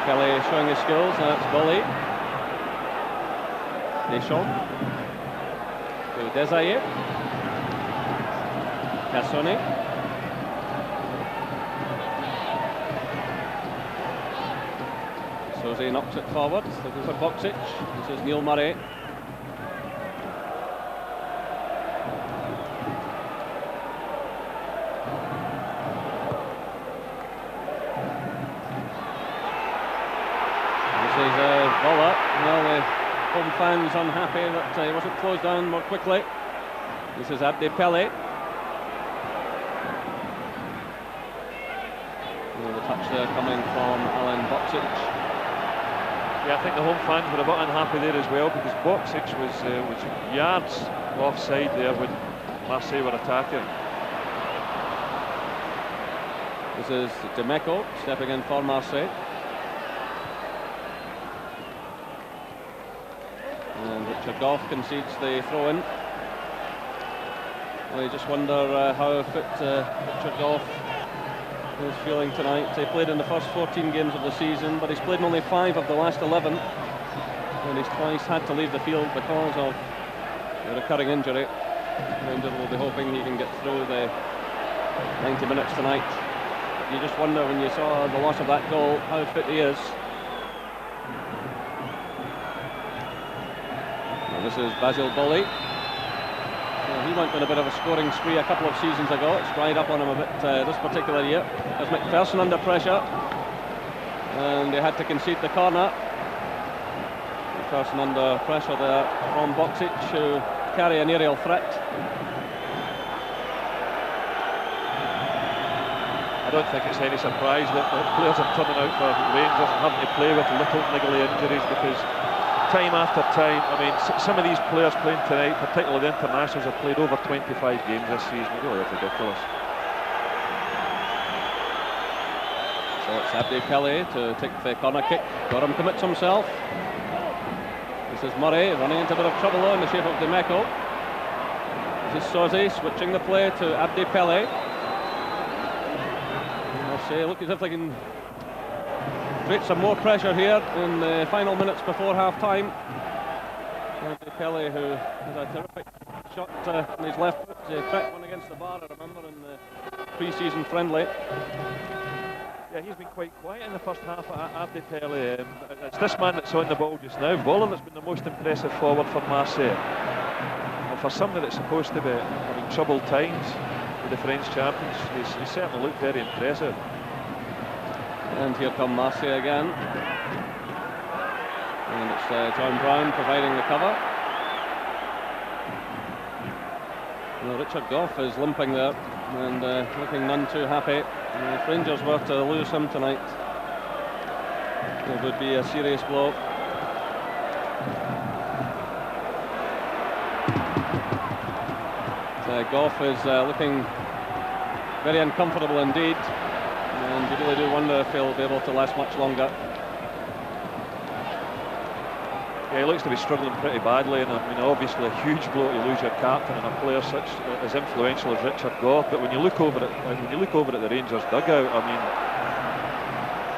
Kelly showing his skills. Now it's Bully. Deschamps. To Desailly. Cassoni. Soze knocks it forward, looking for Boksic. This is Neil Murray. Well, the home fans unhappy that he wasn't closed down more quickly. This is Abdi Pele. The touch there coming from Alan Boksic. Yeah, I think the home fans were a bit unhappy there as well, because Boksic was yards offside there when Marseille were attacking. This is Demeco stepping in for Marseille. And Richard Goff concedes the throw-in. Well, you just wonder how fit Richard Goff is feeling tonight. He played in the first 14 games of the season, but he's played in only 5 of the last 11. And he's twice had to leave the field because of a recurring injury. Rangers will be hoping he can get through the 90 minutes tonight. You just wonder, when you saw the loss of that goal, how fit he is. And this is Basil Bully. He went on a bit of a scoring spree a couple of seasons ago. It's dried up on him a bit this particular year. There's McPherson under pressure, and they had to concede the corner. McPherson under pressure there from Boksic, who carry an aerial threat. I don't think it's any surprise that players are turning out for Rangers and having to play with little niggly injuries, because time after time, I mean, some of these players playing tonight, particularly the internationals, have played over 25 games this season. Really, it's ridiculous. So it's Abdi Pele to take the corner kick. Gorham commits himself. This is Murray running into a bit of trouble in the shape of Demeco. This is Soze switching the play to Abdi Pele. Marseille look as if they can create some more pressure here in the final minutes before half-time. Abdi Pele, who has a terrific shot on his left foot. He cracked one against the bar, I remember, in the pre-season friendly. Yeah, he's been quite quiet in the first half, Abdi Pele. It's this man that's on the ball just now, Voller, that's been the most impressive forward for Marseille. And for somebody that's supposed to be having troubled times with the French champions, he's certainly looked very impressive. And here come Marseille again. And it's John Brown providing the cover. Well, Richard Goff is limping there and looking none too happy. If Rangers were to lose him tonight, it would be a serious blow. Goff is looking very uncomfortable indeed, and you really do wonder if he'll be able to last much longer. Yeah, he looks to be struggling pretty badly, and I mean, obviously a huge blow to lose your captain and a player such as influential as Richard Gough. But when you look over at the Rangers dugout, I mean,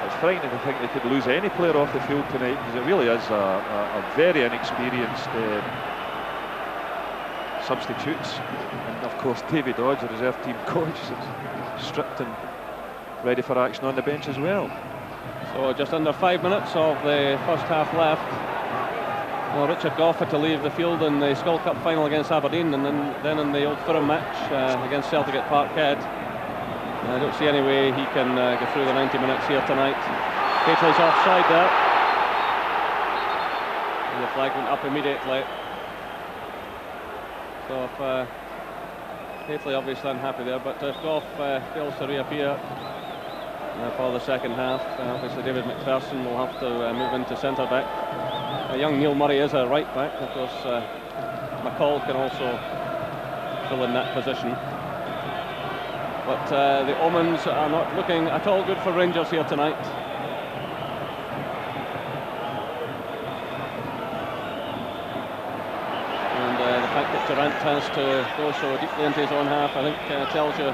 it's frightening to think they could lose any player off the field tonight, because it really is a very inexperienced substitutes. And of course, Davy Dodge, the reserve team coach, is stripped and ready for action on the bench as well. So just under 5 minutes of the first half left. Well, Richard Gough had to leave the field in the Skull Cup final against Aberdeen, and then in the Old Firm match against Celtic at Parkhead. I don't see any way he can go through the 90 minutes here tonight. Hateley's offside there. And the flag went up immediately. So if Hateley obviously unhappy there, but if Gough fails to reappear for the second half, obviously David McPherson will have to move into centre back. Young Neil Murray is a right back. Of course, McCall can also fill in that position. But the omens are not looking at all good for Rangers here tonight. And the fact that Durrant has to go so deeply into his own half, I think tells you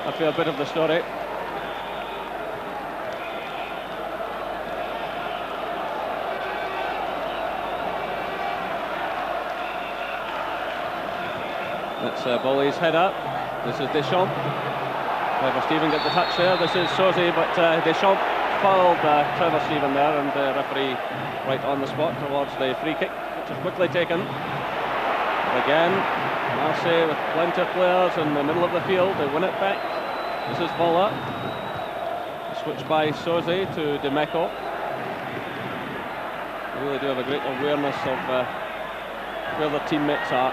a fair bit of the story. That's Bolly's head up. This is Deschamps. Trevor Stephen got the touch there. This is Sosie, but Deschamps fouled Trevor Stephen there, and the referee right on the spot towards the free kick, which is quickly taken. But again, Marseille with plenty of players in the middle of the field. They win it back. This is Vola. Switch by Sosie to Demeco. They really do have a great awareness of where their teammates are.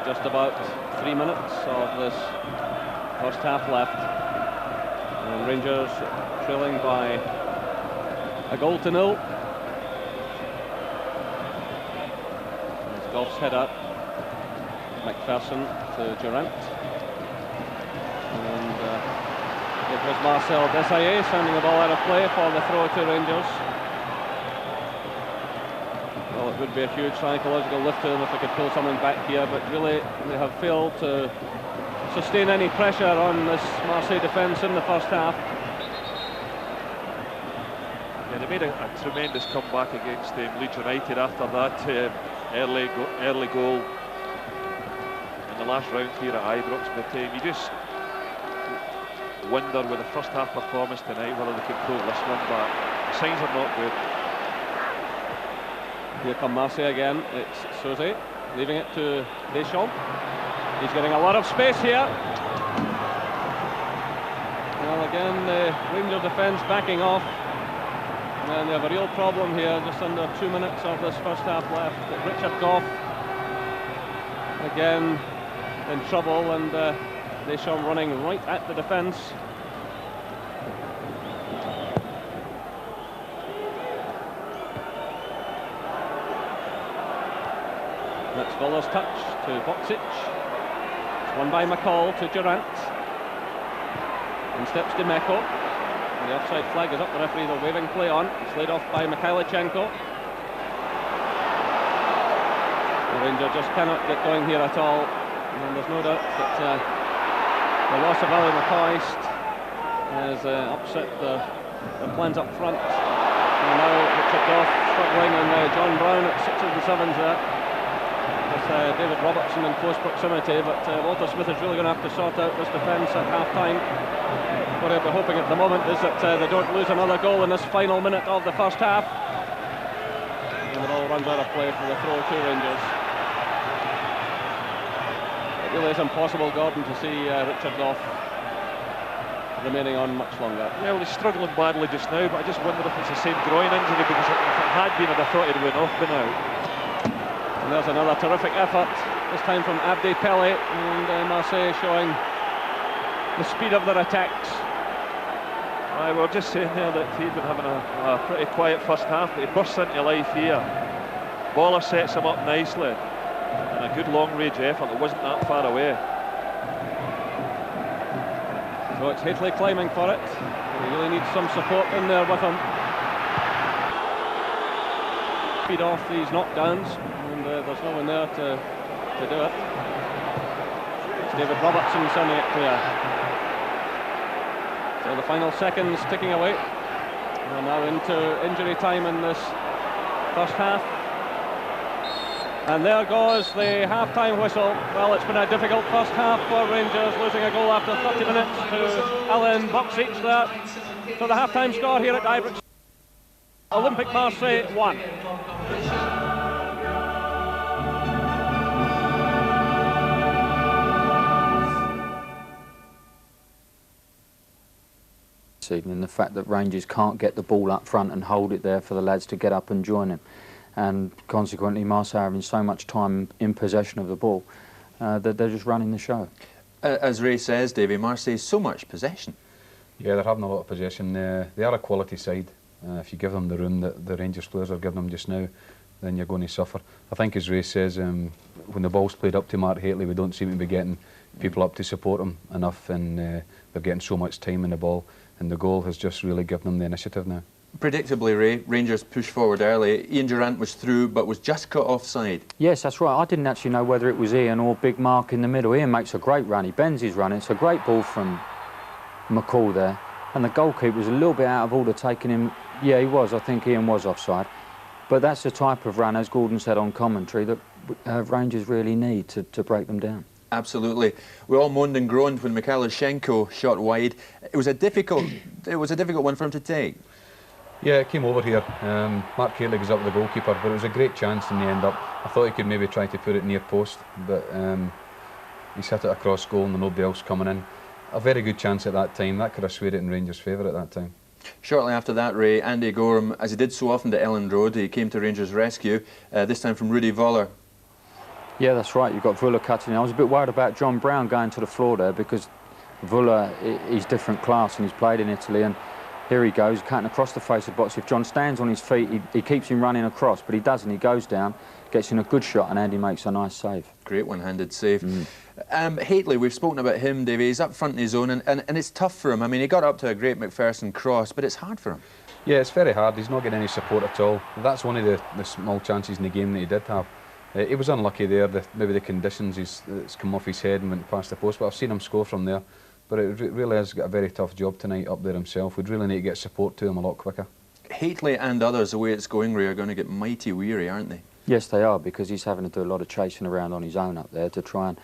Just about 3 minutes of this first half left, and Rangers trailing by a 1-0. It's Gough's head up, McPherson to Durrant, and it was Marcel Desailly sending the ball out of play for the throw to Rangers. Well, it would be a huge psychological lift to them if they could pull something back here, but really they have failed to sustain any pressure on this Marseille defence in the first half. Yeah, they made a tremendous comeback against Leeds United after that early goal in the last round here at Ibrox. But you just wonder with the first half performance tonight whether they can pull this one back. The signs are not good. Here come Marseille again. It's Sosie leaving it to Deschamps. He's getting a lot of space here. Well, again, the Rangers defence backing off. And they have a real problem here, just under 2 minutes of this first half left. Richard Gough again in trouble, and Deschamps running right at the defence. That's Voller's touch to Boksic. It's won by McCall to Durrant. In steps Demeco. And the offside flag is up. The referee, they're waving play on. It's laid off by Mikhailichenko. The Rangers just cannot get going here at all. And there's no doubt that the loss of Ali McCoist has upset the plans up front. And now Richard Gough struggling, and John Brown at 6s and 7s there. David Robertson in close proximity, but Walter Smith is really going to have to sort out this defence at half-time. What they're hoping at the moment is that they don't lose another goal in this final minute of the first half. And the ball runs out of play for the throw to Rangers. It really is impossible, Gordon, to see Richard Gough remaining on much longer. Yeah, well, he's struggling badly just now, but I just wonder if it's the same groin injury, because if it had been, I'd have thought he'd went off by now. And there's another terrific effort, this time from Abdi Pele, and Marseille showing the speed of their attacks. We were just saying there that he'd been having a pretty quiet first half, but he bursts into life here. Baller sets him up nicely. And a good long-range effort that wasn't that far away. So it's Hateley climbing for it. He really needs some support in there with him. Feed off these knockdowns, and there's no one there to do it. It's David Robertson sending it clear. So the final seconds ticking away. We're now into injury time in this first half. And there goes the half-time whistle. Well, it's been a difficult first half for Rangers, losing a goal after 30 minutes to Alan Boksic there. So the half-time score here at Ibrox, Olympic Marseille 1. And the fact that Rangers can't get the ball up front and hold it there for the lads to get up and join him. And consequently Marseille having so much time in possession of the ball that they're just running the show. As Ray says, Davy, Marseille, so much possession. Yeah, they're having a lot of possession. They are a quality side. If you give them the room that the Rangers players are giving them just now, then you're going to suffer. I think, as Ray says, when the ball's played up to Mark Hateley, we don't seem to be getting people up to support him enough, and they're getting so much time in the ball, and the goal has just really given them the initiative now. Predictably, Ray, Rangers pushed forward early. Ian Durrant was through, but was just cut offside. Yes, that's right. I didn't actually know whether it was Ian or Big Mark in the middle. Ian makes a great run. He bends his run. It's a great ball from McCall there. And the goalkeeper was a little bit out of order, taking him. Yeah, he was. I think Ian was offside. But that's the type of run, as Gordon said on commentary, that Rangers really need to break them down. Absolutely. We all moaned and groaned when Mikhailchenko shot wide. It was a difficult one for him to take. Yeah, it came over here. Mark Hateley was up with the goalkeeper, but it was a great chance in the end up. I thought he could maybe try to put it near post, but he's hit it across goal and nobody else coming in. A very good chance at that time. That could have swayed it in Rangers' favour at that time. Shortly after that, Ray, Andy Gorham, as he did so often to Ellen Road, he came to Rangers' rescue, this time from Rudy Voller. Yeah, that's right. You've got Vuller cutting in. I was a bit worried about John Brown going to the floor there, because Vuller, he's different class and he's played in Italy, and here he goes, cutting across the face of the box. If John stands on his feet, he keeps him running across, but he doesn't. He goes down, gets in a good shot, and Andy makes a nice save. Great one-handed save. Hateley, we've spoken about him, Davey. He's up front in his own, and it's tough for him. I mean, he got up to a great McPherson cross, but it's hard for him. Yeah, it's very hard. He's not getting any support at all. That's one of the small chances in the game that he did have. He was unlucky there. Maybe the conditions, it's come off his head and went past the post, but I've seen him score from there. But it really has got a very tough job tonight up there himself. We'd really need to get support to him a lot quicker. Hateley and others, the way it's going, Ray, are going to get mighty weary, aren't they? Yes, they are, because he's having to do a lot of chasing around on his own up there to try and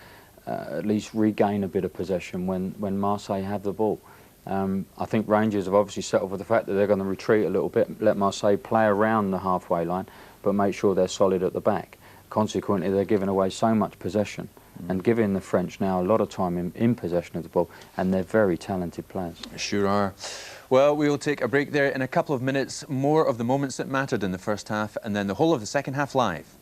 at least regain a bit of possession when Marseille have the ball. I think Rangers have obviously settled for the fact that they're going to retreat a little bit, let Marseille play around the halfway line, but make sure they're solid at the back. Consequently, they're giving away so much possession and giving the French now a lot of time in possession of the ball, and they're very talented players. Sure are. Well, we will take a break there. In a couple of minutes, more of the moments that mattered in the first half, and then the whole of the second half live.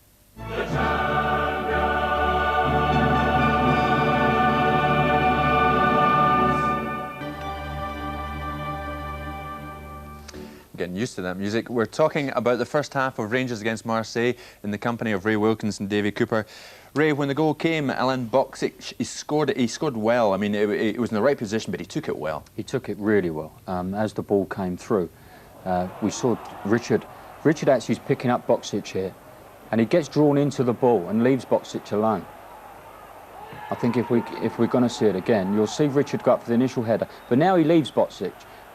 Getting used to that music. We're talking about the first half of Rangers against Marseille in the company of Ray Wilkins and Davy Cooper. Ray, when the goal came, Alan Boksic, he scored well. I mean, it was in the right position, but he took it well. He took it really well. As the ball came through, we saw Richard actually is picking up Boksic here, and he gets drawn into the ball and leaves Boksic alone. I think if we're going to see it again, you'll see Richard go up for the initial header, but now he leaves Boksic.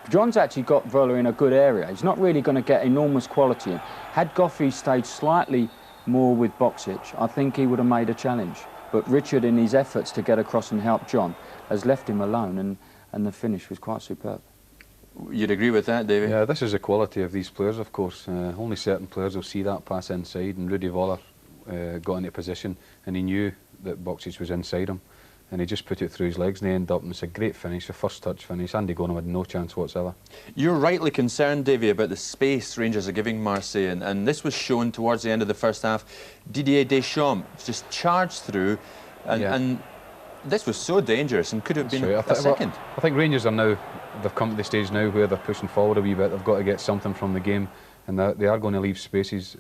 John's actually got Vuller in a good area. He's not really going to get enormous quality in. Had Goffey stayed slightly more with Boksic, I think he would have made a challenge. But Richard, in his efforts to get across and help John, has left him alone, and the finish was quite superb. You'd agree with that, David? Yeah, this is the quality of these players, of course. Only certain players will see that pass inside, and Rudy Voller got into position, and he knew that Boksic was inside him, and he just put it through his legs, and they end up, and it's a great finish, a first touch finish. Andy Gorham had no chance whatsoever. You're rightly concerned, Davy, about the space Rangers are giving Marseille, and this was shown towards the end of the first half. Didier Deschamps just charged through, and this was so dangerous and could have been a second. I think Rangers are now, they've come to the stage now where they're pushing forward a wee bit. They've got to get something from the game. and they are going to leave spaces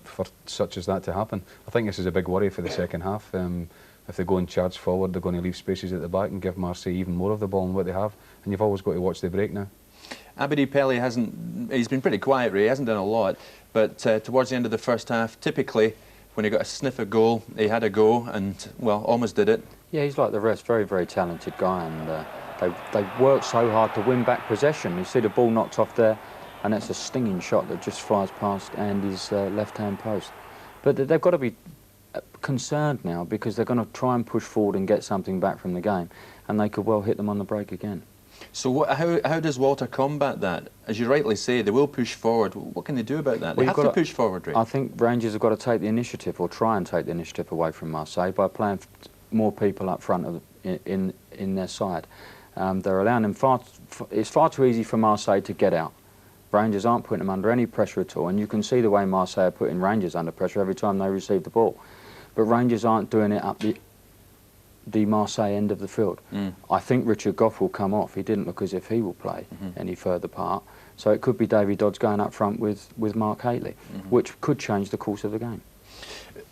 for such as that to happen. I think this is a big worry for the second half. If they go and charge forward, they're going to leave spaces at the back and give Marseille even more of the ball than what they have, and you've always got to watch the break now. Abedi Pele he's been pretty quiet, Ray, he hasn't done a lot, but towards the end of the first half, typically, when he got a sniff of goal, he had a go and, well, almost did it. Yeah, he's like the rest, very, very talented guy, and they work so hard to win back possession. You see the ball knocked off there, and it's a stinging shot that just flies past Andy's left-hand post. But they've got to be concerned now, because they're going to try and push forward and get something back from the game, and they could well hit them on the break again. So how does Walter combat that? As you rightly say, they will push forward. What can they do about that? They have to push forward, Ray. I think Rangers have got to take the initiative, or try and take the initiative away from Marseille by playing more people up front in their side. They're allowing them it's far too easy for Marseille to get out. Rangers aren't putting them under any pressure at all, and you can see the way Marseille are putting Rangers under pressure every time they receive the ball. But Rangers aren't doing it up the Marseille end of the field. I think Richard Gough will come off. He didn't look as if he will play any further part. So it could be Davy Dodds going up front with Mark Hateley, which could change the course of the game.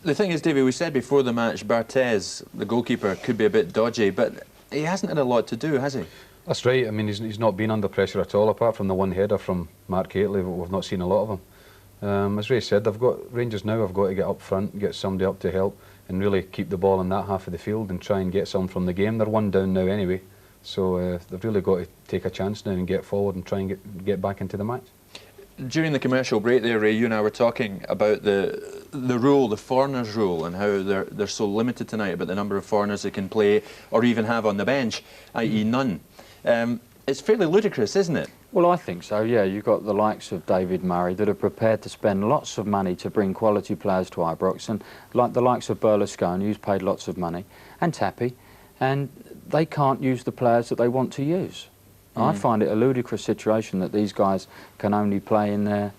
The thing is, Davy, we said before the match, Barthez, the goalkeeper, could be a bit dodgy, but he hasn't had a lot to do, has he? That's right. I mean, he's not been under pressure at all, apart from the one header from Mark Hateley. We've not seen a lot of him. As Ray said, Rangers now have got to get up front, get somebody up to help, and really keep the ball in that half of the field and try and get some from the game. They're one down now anyway, so they've really got to take a chance now and get forward and try and get back into the match. During the commercial break there, Ray, you and I were talking about the rule, the foreigners' rule, and how they're so limited tonight about the number of foreigners they can play or even have on the bench, i.e. none. It's fairly ludicrous, isn't it? Well, I think so, yeah. You've got the likes of David Murray that are prepared to spend lots of money to bring quality players to Ibrox, and like the likes of Berlusconi, who's paid lots of money, and Tappy, and they can't use the players that they want to use. I find it a ludicrous situation that these guys can only play in their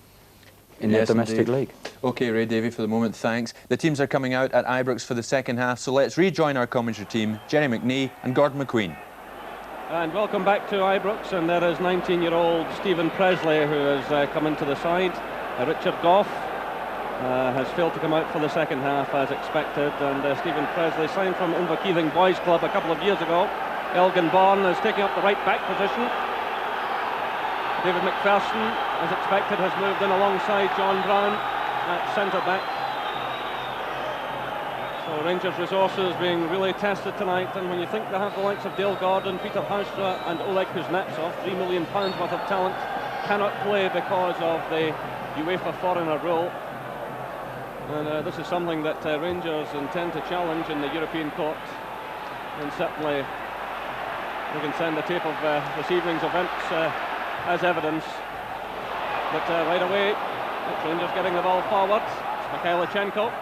domestic league. OK, Ray Davey, for the moment, thanks. The teams are coming out at Ibrox for the second half, so let's rejoin our commentary team, Jerry McNee and Gordon McQueen. And welcome back to Ibrox, and there is 19-year-old Stephen Presley, who has come into the side. Richard Gough has failed to come out for the second half as expected, and Stephen Presley signed from Inverkeithing Boys Club a couple of years ago. Elgin Bourne is taking up the right back position. David McPherson, as expected, has moved in alongside John Brown at centre back. So Rangers' resources being really tested tonight, and when you think they have the likes of Dale Gordon, Peter Haustra and Oleg Kuznetsov, £3 million worth of talent, cannot play because of the UEFA foreigner rule. And this is something that Rangers intend to challenge in the European court, and certainly we can send the tape of this evening's events as evidence. But right away, Rangers getting the ball forward. It's Mikhailichenko.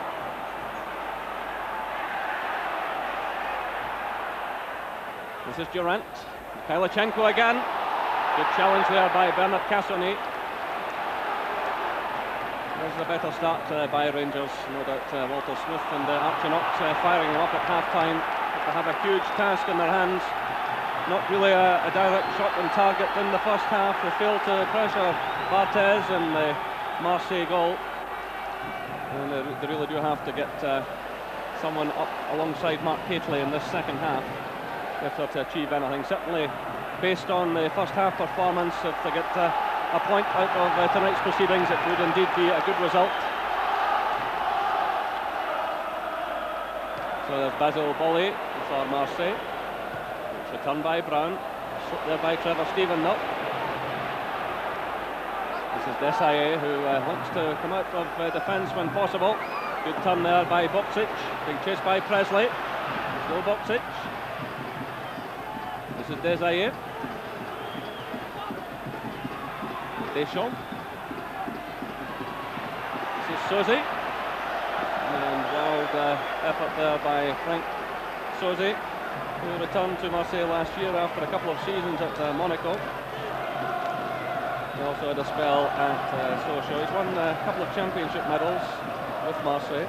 This is Durant. Mikhailichenko again. Good challenge there by Bernard Cassonnet. There's a better start by Rangers. No doubt Walter Smith and Archie Knox firing them up at half-time. They have a huge task in their hands. Not really a direct shot on target in the first half. They failed to pressure Barthez in the Marseille goal. And they really do have to get someone up alongside Mark Hateley in this second half if they're to achieve anything. Certainly, based on the first half performance, if they get a point out of tonight's proceedings, it would indeed be a good result. So there's Basil Bolly for Marseille. It's returned by Brown. Slipped there by Trevor Stephen, no. This is Desailly, who wants to come out of defence when possible. Good turn there by Boksic. Being chased by Presley. Still Boksic. This is Desailly. Deschamps. This is Sosi. And wild effort there by Frank Sosi, who returned to Marseille last year after a couple of seasons at Monaco. He also had a spell at Sochaux. He's won a couple of championship medals with Marseille.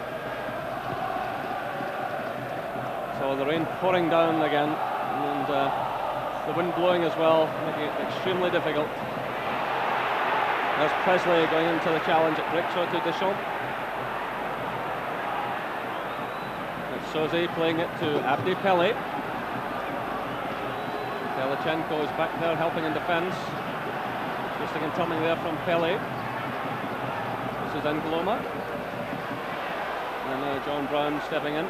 So the rain pouring down again, and the wind blowing as well, making it extremely difficult. There's Presley going into the challenge. It breaks out to Deschamps. It's Soze playing it to Abdi Pele. Pellichenko is back there helping in defence. Twisting and turning there from Pele. This is N'Gloma. And now John Brown stepping in.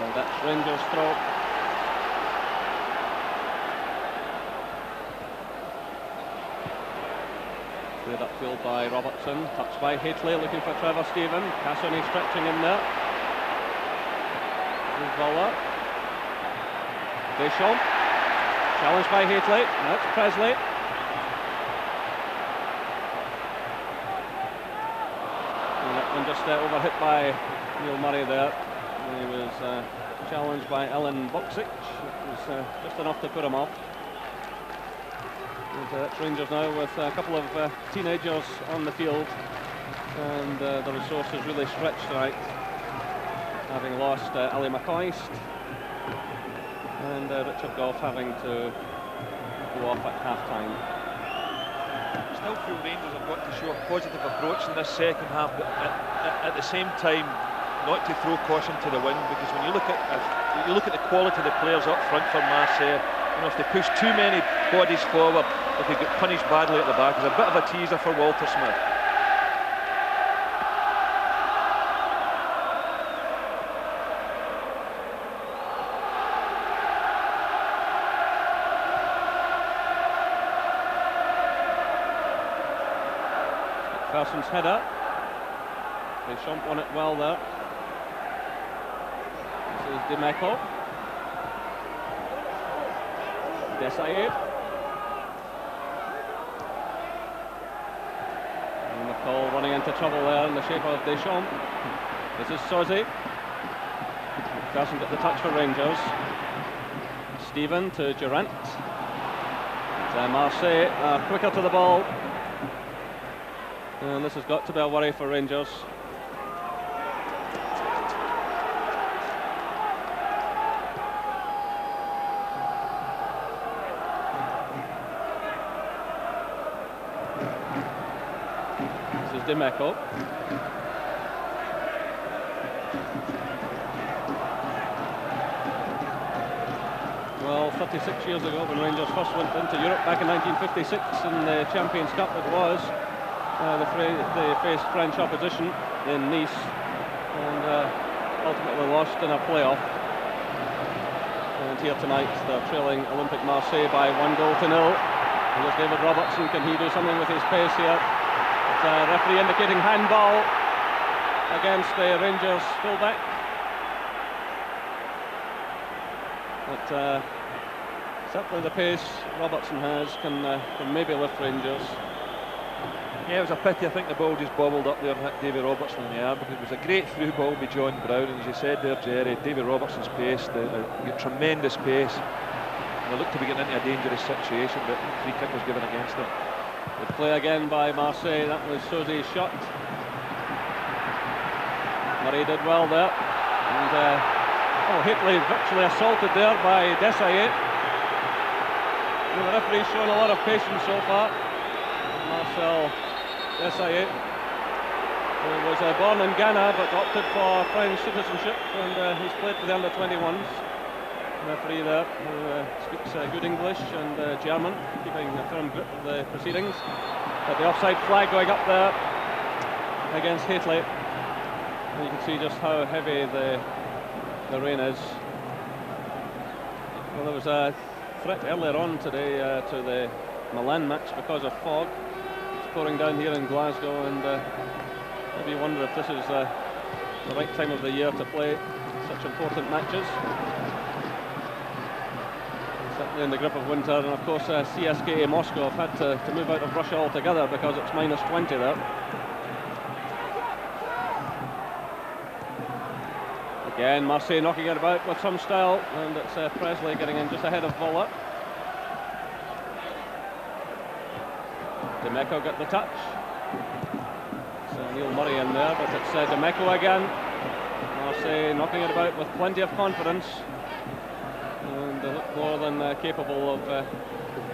And that's Rangers' throw. Cleared upfield by Robertson. Touched by Haitley, looking for Trevor Stephen. Cassoni stretching in there. Voller. Deschamps. Challenged by Haitley. That's Presley. And that one just overhit by Neil Murray there. He was challenged by Ellen Boksic. It was just enough to put him off. And it's Rangers now with a couple of teenagers on the field, and the resources really stretched tonight, having lost Ali McCoist and Richard Gough having to go off at half-time. I still feel Rangers have got to show a positive approach in this second half, but at the same time not to throw caution to the wind, because when you look at the quality of the players up front for Marseille, you know, if they push too many bodies forward, they could get punished badly at the back. It's a bit of a teaser for Walter Smith. McPherson's header. Deschamps won it well there. This is Dimeco. Desailly. And McCall running into trouble there in the shape of Deschamps. This is Soze. Doesn't get the touch for Rangers. Stephen to Durant. Marseille quicker to the ball. And this has got to be a worry for Rangers. Dimeco. Well, 36 years ago when Rangers first went into Europe back in 1956 in the Champions Cup, it was they faced French opposition in Nice and ultimately lost in a playoff. And here tonight they're trailing Olympique Marseille by 1-0. Here's David Robertson. Can he do something with his pace here? Referee indicating handball against the Rangers fullback. But certainly the pace Robertson has can maybe lift Rangers. Yeah, it was a pity. I think the ball just bobbled up there and hit David Robertson in the arm, because it was a great through ball by John Brown, and as you said there, Jerry, David Robertson's pace, got tremendous pace, and they looked to be getting into a dangerous situation, but free kick was given against them. Good play again by Marseille. That was Soze's shot. Murray did well there. And Haitley virtually assaulted there by Desailly. The referee's shown a lot of patience so far. Marcel Desailly, who was born in Ghana but opted for French citizenship, and he's played for the under-21s. Referee there who speaks good English and German, keeping a firm grip of the proceedings. But the offside flag going up there against Haitley. And you can see just how heavy the rain is. Well, there was a threat earlier on today to the Milan match because of fog. It's pouring down here in Glasgow, and maybe you wonder if this is the right time of the year to play such important matches. Certainly in the grip of winter, and of course CSKA Moscow have had to move out of Russia altogether because it's -20 there. Again, Marseille knocking it about with some style, and it's Presley getting in just ahead of Voller. Dimeco got the touch. It's Neil Murray in there, but it's Dimeco again. Marseille knocking it about with plenty of confidence. And more than capable of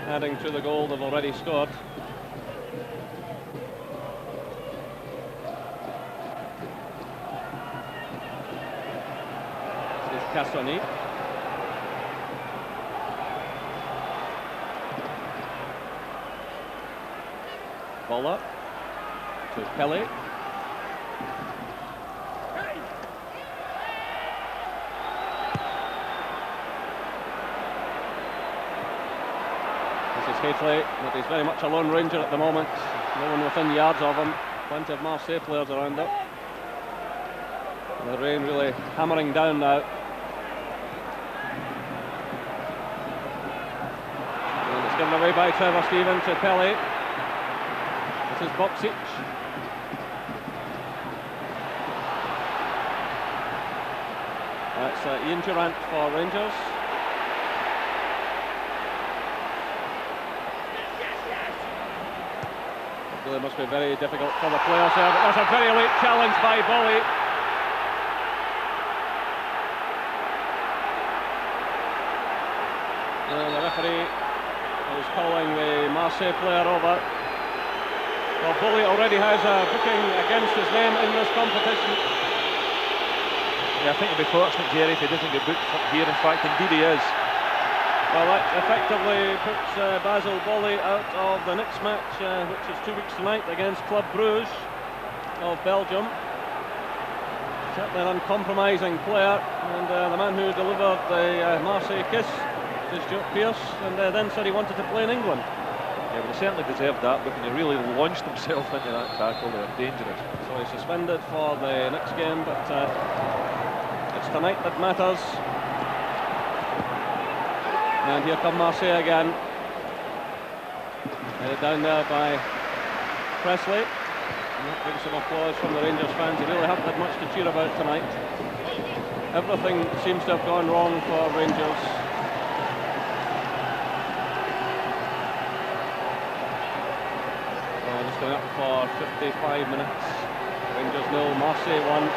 adding to the goal they've already scored. This is Cassoni. Bola to Pelé. This is Haitley, but he's very much a lone ranger at the moment. No one within yards of him. Plenty of Marseille players around him. The rain really hammering down now. And it's given away by Trevor Steven to Pelé. This is Boksic. That's Ian Durant for Rangers. It really must be very difficult for the players there, but that's a very late challenge by Bolly. And the referee is calling the Marseille player over. Well, Bolly already has a booking against his name in this competition. Yeah, I think he'll be fortunate, Jerry, if he doesn't get booked here. In fact, indeed he is. Well, that effectively puts Basile Boli out of the next match, which is 2 weeks tonight against Club Bruges of Belgium. Certainly an uncompromising player, and the man who delivered the Marseille kiss is Stuart Pearce, and then said he wanted to play in England. Yeah, well, he certainly deserved that, but when he really launched himself into that tackle, they're dangerous. So he's suspended for the next game, but it's tonight that matters. And here come Marseille again. Headed down there by Presley. And that brings some applause from the Rangers fans. They really haven't had much to cheer about tonight. Everything seems to have gone wrong for Rangers. Just going up for 55 minutes. Rangers 0, Marseille 1.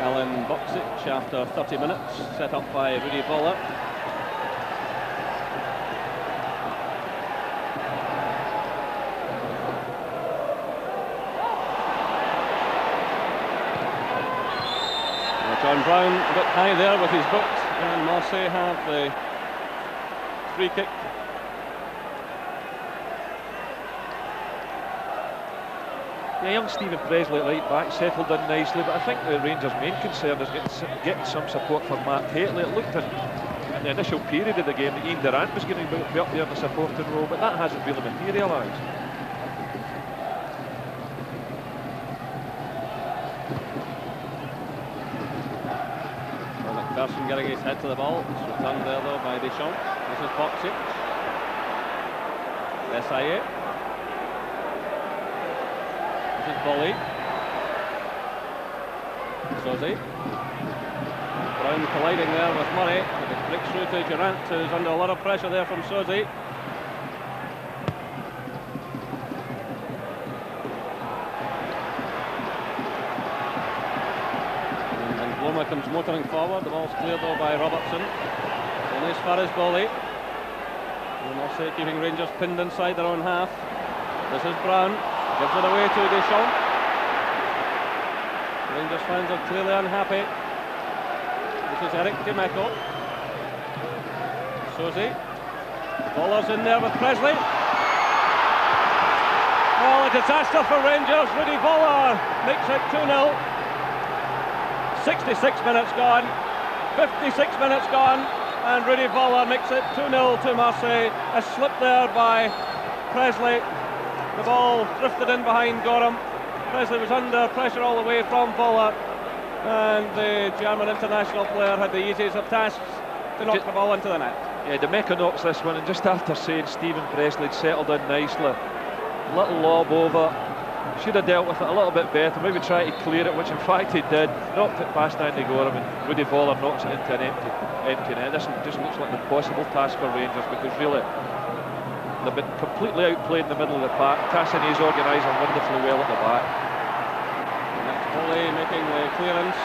Alan Boksic after 30 minutes, set up by Rudy Voller. John Brown a bit high there with his boot, and Marseille have the free kick. Yeah, young Stephen Presley at right back settled in nicely, but I think the Rangers' main concern is getting some support for Matt Haitley. It looked in the initial period of the game that Ian Durant was going to be up there in the supporting role, but that hasn't really materialised. McPherson getting his head to the ball. It's returned there though by Deschamps. This is Boksic. Desailly. This is Bolly. Sozi. Brown colliding there with Murray. It breaks through to Durant, who's under a lot of pressure there from Sozi. Bloma comes motoring forward. The ball's cleared though by Robertson. Only as far as Bolly. And Marseille keeping Rangers pinned inside their own half. This is Brown. Gives it away to Deschamps. Rangers fans are clearly unhappy. This is Eric Dimeco. Sozi. Boller's in there with Presley. Well, a disaster for Rangers. Rudy Voller makes it 2-0. 66 minutes gone, 56 minutes gone, and Rudy Voller makes it 2-0 to Marseille. A slip there by Presley. The ball drifted in behind Gorham. Presley was under pressure all the way from Voller, and the German international player had the easiest of tasks to knock the ball into the net. Yeah, Dimeco knocks this one, and just after saying Stephen Presley had settled in nicely, little lob over. Should have dealt with it a little bit better, maybe try to clear it, which in fact he did. Knocked it past Andy Gorham, and Rudy Voller knocks it into an empty net. This just looks like an impossible task for Rangers, because really they've been completely outplayed in the middle of the park. Tassinet's organising wonderfully well at the back. And that's Bolly making the clearance.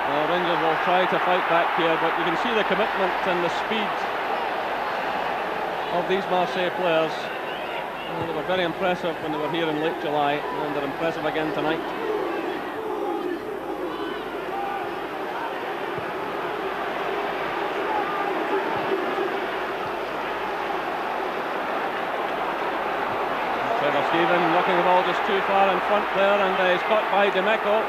Well, Rangers will try to fight back here, but you can see the commitment and the speed of these Marseille players. They were very impressive when they were here in late July, and they're impressive again tonight. Trevor Steven knocking the ball just too far in front there, and he's caught by Demeco.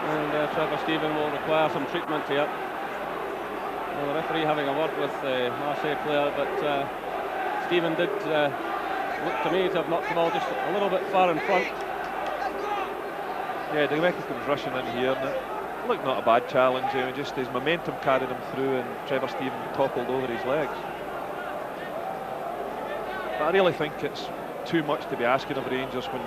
And Trevor Steven will require some treatment here. Well, the referee having a word with the Marseille player, but Steven did look to me to have knocked the ball just a little bit far in front. Yeah, Demeco comes rushing in here, and it looked not a bad challenge. Just his momentum carried him through, and Trevor Steven toppled over his legs. But I really think it's too much to be asking of Rangers when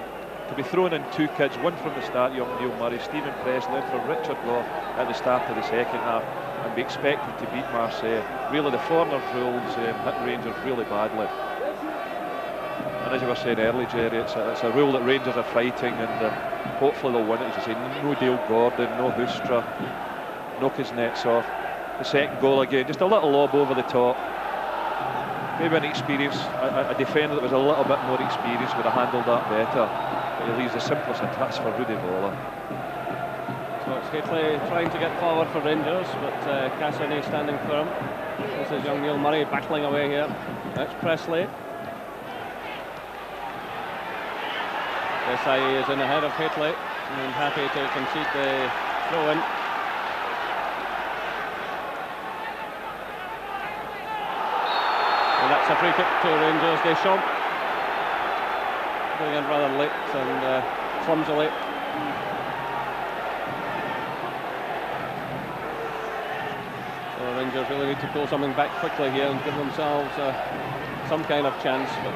to be throwing in two kids, one from the start, young Neil Murray, Stephen Presley, and from Richard Gough at the start of the second half, and be expected to beat Marseille. Really, the foreigners' rules hit Rangers really badly. And as you were saying earlier, Jerry, it's a rule that Rangers are fighting, and hopefully they'll win it. As you say, no Dale Gordon, no Hoostra, knock his nets off. The second goal again, just a little lob over the top. Maybe an experience, a defender that was a little bit more experienced would have handled that better. But he leaves the simplest of touch for Rudy Voller. So it's Gately trying to get forward for Rangers, but Cassini standing firm. This is young Neil Murray battling away here. That's Presley. Desai is in ahead of Gately and happy to concede the throw-in. And that's a free kick to Rangers. Deschamps going in rather late and clumsily. So Rangers really need to pull something back quickly here and give themselves some kind of chance, but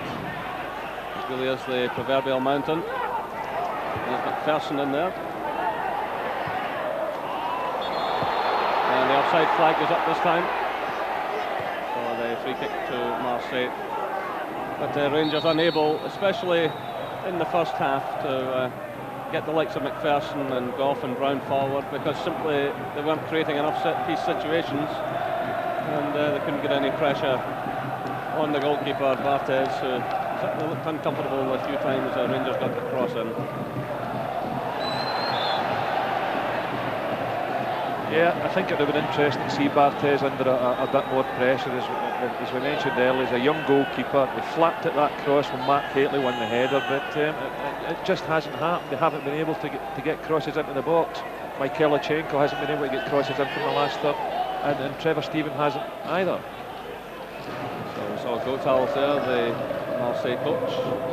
this really is the proverbial mountain. There's McPherson in there. And the offside flag goes up this time. Free kick to Marseille, but Rangers unable, especially in the first half, to get the likes of McPherson and Gough and Brown forward, because simply they weren't creating enough set-piece situations, and they couldn't get any pressure on the goalkeeper Barthez, who certainly looked uncomfortable a few times Rangers got the cross in. Yeah, I think it would have been interesting to see Barthez under a bit more pressure. As we mentioned earlier, he's a young goalkeeper. They flapped at that cross when Mark Gately won the header, but it just hasn't happened. They haven't been able to get crosses into the box. Mikhailichenko hasn't been able to get crosses in from the last third, and Trevor Steven hasn't either. So we saw Gotals there, the Marseille coach,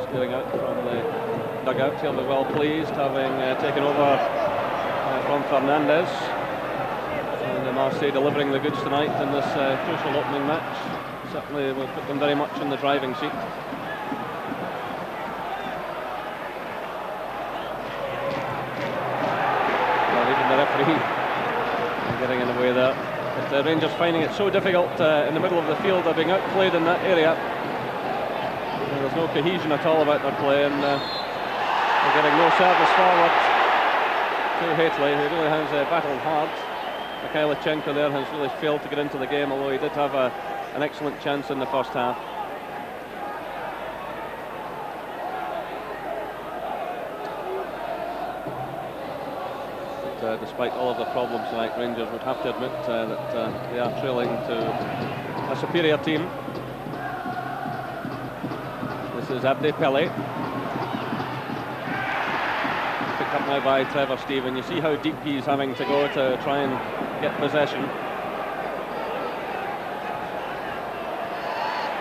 steering out from the dugout. He'll be well pleased, having taken over from Fernandez. Marseille delivering the goods tonight in this crucial opening match. Certainly will put them very much in the driving seat. Well, even the referee getting in the way there. But the Rangers finding it so difficult in the middle of the field. They're being outplayed in that area. And there's no cohesion at all about their play, and they're getting no service forward to Gately, who really has battled hard. Mikhailichenko there has really failed to get into the game, although he did have an excellent chance in the first half. But despite all of the problems tonight, Rangers would have to admit that they are trailing to a superior team. This is Abde Pele. Picked up now by Trevor Steven. You see how deep he's having to go to try and get possession.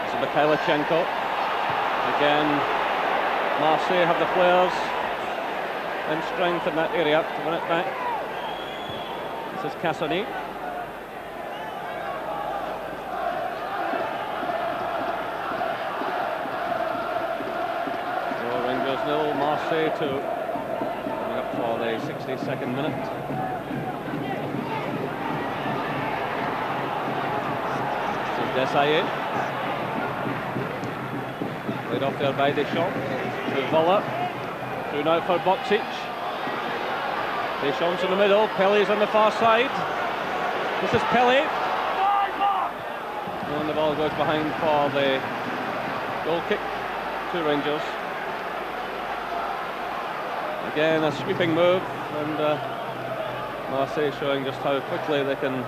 This is Mikhailichenko. Again, Marseille have the players in strength in that area to win it back. This is Cassini. So Rangers 0, Marseille 2. Coming up for the 62nd minute. Desai. Laid off there by Deschamps. To Voller. Through now for Boksic. Deschamps in the middle, Pelle's on the far side. This is Pelle. And the ball goes behind for the goal kick to Rangers. Again, a sweeping move, and Marseille showing just how quickly they can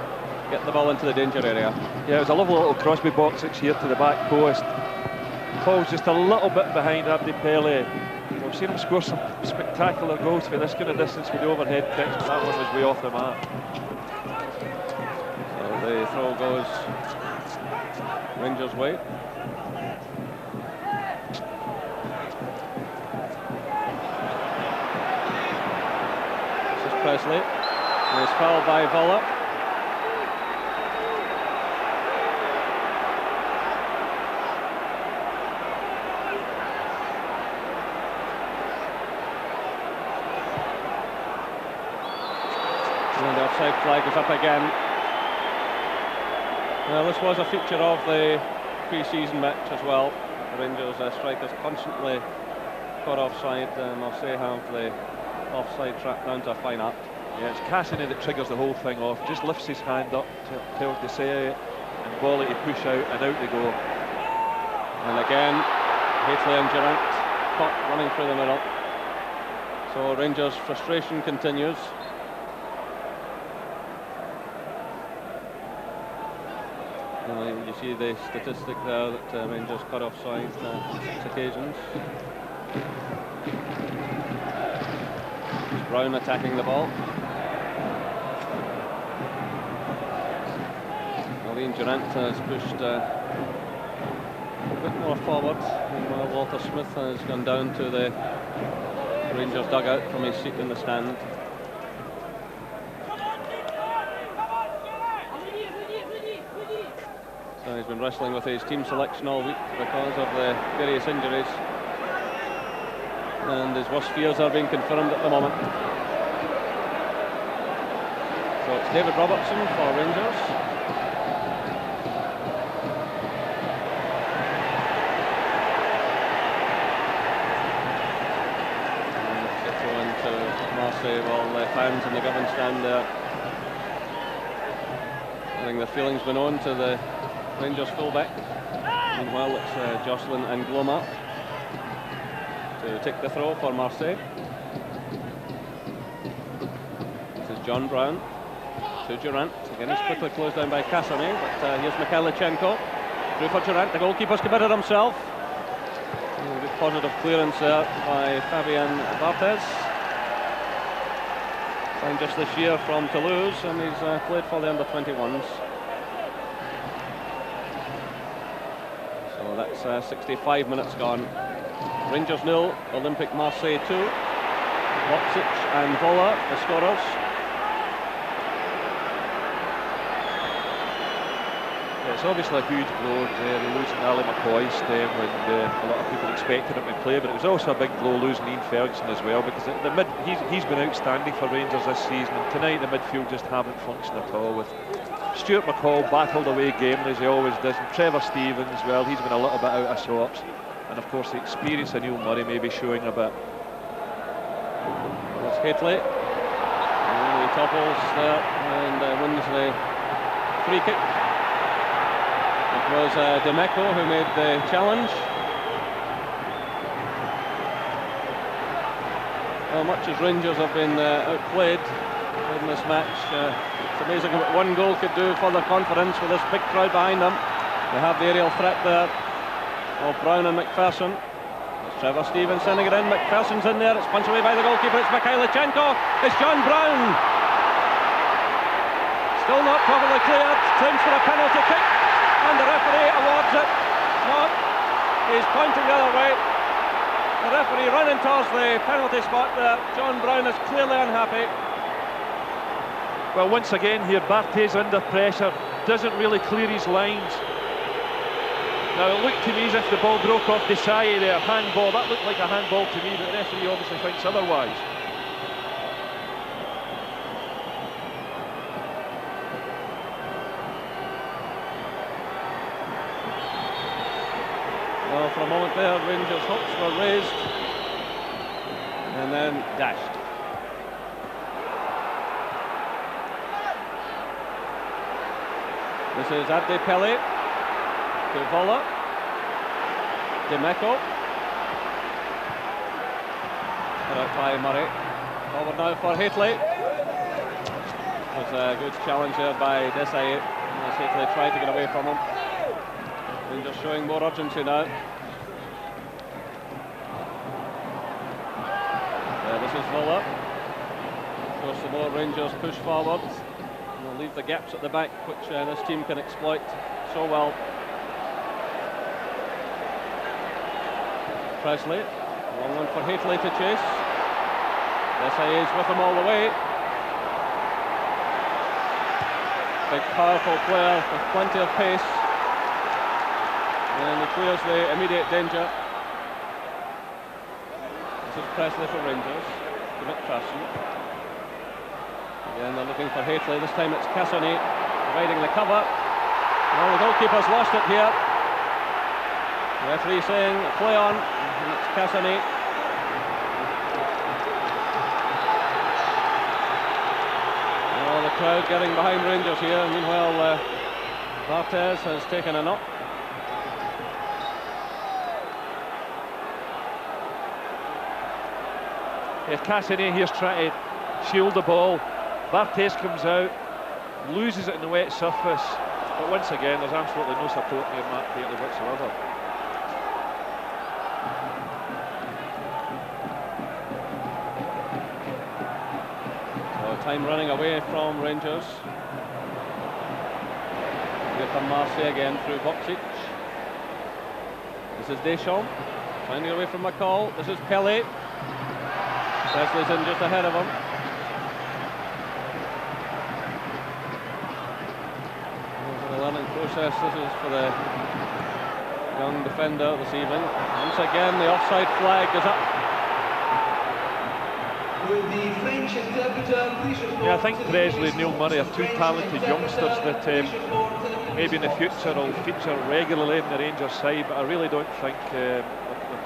get the ball into the danger area. Yeah, it was a lovely little Crosby box it's here to the back post. Paul's just a little bit behind Abdi Pele. We've seen him score some spectacular goals for this kind of distance with the overhead kicks, but that one was way off the mark. So the throw goes Rangers' way. This is Presley. And he's fouled by Volla. And the offside flag is up again. Well, this was a feature of the pre-season match as well. The Rangers strikers constantly caught offside. Marseille have the offside trap down to a fine art. Yeah, it's Cassini that triggers the whole thing off. Just lifts his hand up, tells Desai and Volley to push out, and out they go. And again, Haitley and Durant caught running through the middle. So Rangers' frustration continues. You see the statistic there that Rangers cut offside on 6 occasions. Brown attacking the ball. Marine Durant has pushed a bit more forward, while Walter Smith has gone down to the Rangers dugout from his seat in the stand. So he's been wrestling with his team selection all week because of the various injuries, and his worst fears are being confirmed at the moment. So it's David Robertson for Rangers. And throw into Marseille while the fans in the Govan stand there. I think the feeling's been on to the Rangers fullback. Meanwhile, it's Jocelyn and Gloma to take the throw for Marseille. This is John Brown to Durant. Again, he's quickly closed down by Cassini, but here's Mikhailichenko. Through for Durant. The goalkeeper's committed himself. A good positive clearance there by Fabien Barthez. Signed just this year from Toulouse, and he's played for the under-21s. So that's 65 minutes gone. Rangers 0, Olympique Marseille 2. Lopsic and Volla, the scorers. Yeah, it's obviously a huge blow losing Ali McCoist when a lot of people expected him to play, but it was also a big blow losing Ian Ferguson as well, because he's been outstanding for Rangers this season, and tonight the midfield just haven't functioned at all. With Stuart McCall battled away game as he always does, and Trevor Stevens, well, he's been a little bit out of sorts. And of course the experience of Neil Murray may be showing a bit. That's Haitley. And he topples there and wins the free kick. It was Demeco who made the challenge. Well, much as Rangers have been outplayed in this match, it's amazing what one goal could do for their confidence with this big crowd behind them. They have the aerial threat there of Brown and McPherson. It's Trevor Stevens sending it in. McPherson's in there. It's punched away by the goalkeeper. It's Mikhailichenko. It's John Brown. Still not properly cleared. Claims for a penalty kick, and the referee awards it. No, he's pointing the other way. The referee running towards the penalty spot there. John Brown is clearly unhappy. Well, once again here, Barthez under pressure, doesn't really clear his lines. Now it looked to me as if the ball broke off Desai there, handball. That looked like a handball to me, but the referee obviously thinks otherwise. Well, for a moment there, Rangers' hopes were raised and then dashed. This is Abdi Pele to Vola. Dimeco. Put out by Murray. Forward now for Haitley. It was a good challenge there by Desai. As Haitley tried to get away from him. Rangers showing more urgency now. This is Vola. Of course, the more Rangers push forward, they'll leave the gaps at the back, which this team can exploit so well. Presley, long one for Haitley to chase. Desai is with him all the way. Big, powerful player with plenty of pace. And he clears the immediate danger. This is Presley for Rangers. To McPherson. Again, they're looking for Haitley. This time it's Cassoni providing the cover. Well, the goalkeeper's lost it here. The referee saying play on. And it's Cassoni. Well, the crowd getting behind Rangers here. Meanwhile, Barthez has taken a knock. Cassini here's trying to shield the ball. Barthez comes out, loses it in the wet surface, but once again there's absolutely no support near Matt Haitley whatsoever. So time running away from Rangers. Here come Marseille again through Boksic. This is Deschamps, trying to get away from McCall. This is Pele. Presley's in just ahead of him. The learning process, this is for the young defender this evening. Once again, the offside flag is up. Will the French interpreter please report? Yeah, I think Presley and Neil Murray are two talented youngsters that maybe in the future will feature regularly in the Rangers side, but I really don't think they're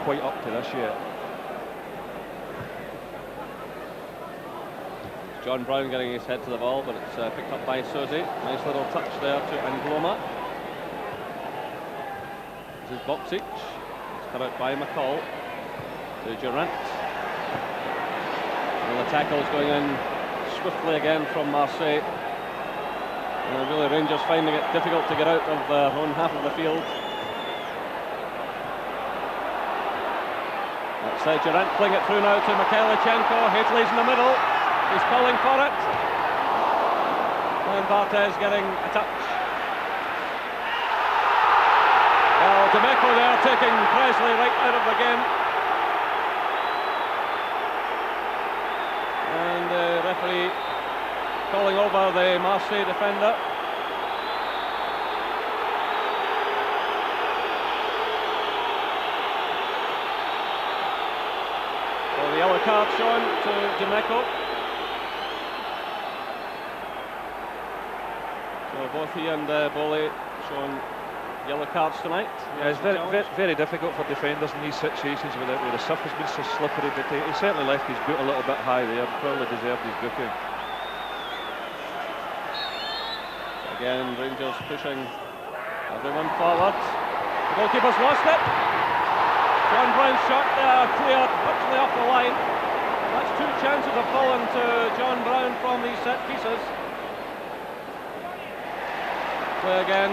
quite up to this yet. John Brown getting his head to the ball, but it's picked up by Suzy. Nice little touch there to Angloma. This is Boksic. It's cut out by McCall. To Durant. And the tackle's going in swiftly again from Marseille. And really Rangers finding it difficult to get out of their own half of the field. That's Durant playing it through now to Mikhailichenko. Haitley's in the middle. He's calling for it. And Barthez getting a touch. Well, Dimeco there taking Presley right out of the game. And the referee calling over the Marseille defender. So the yellow card shown to Dimeco. So both he and Boley shown yellow cards tonight. Yeah, it's very difficult for defenders in these situations where the surface has been so slippery, but he certainly left his boot a little bit high there, probably deserved his booking. Again, Rangers pushing everyone forward. The goalkeeper's lost it. John Brown's shot there, cleared virtually off the line. That's two chances have fallen to John Brown from these set pieces. Play again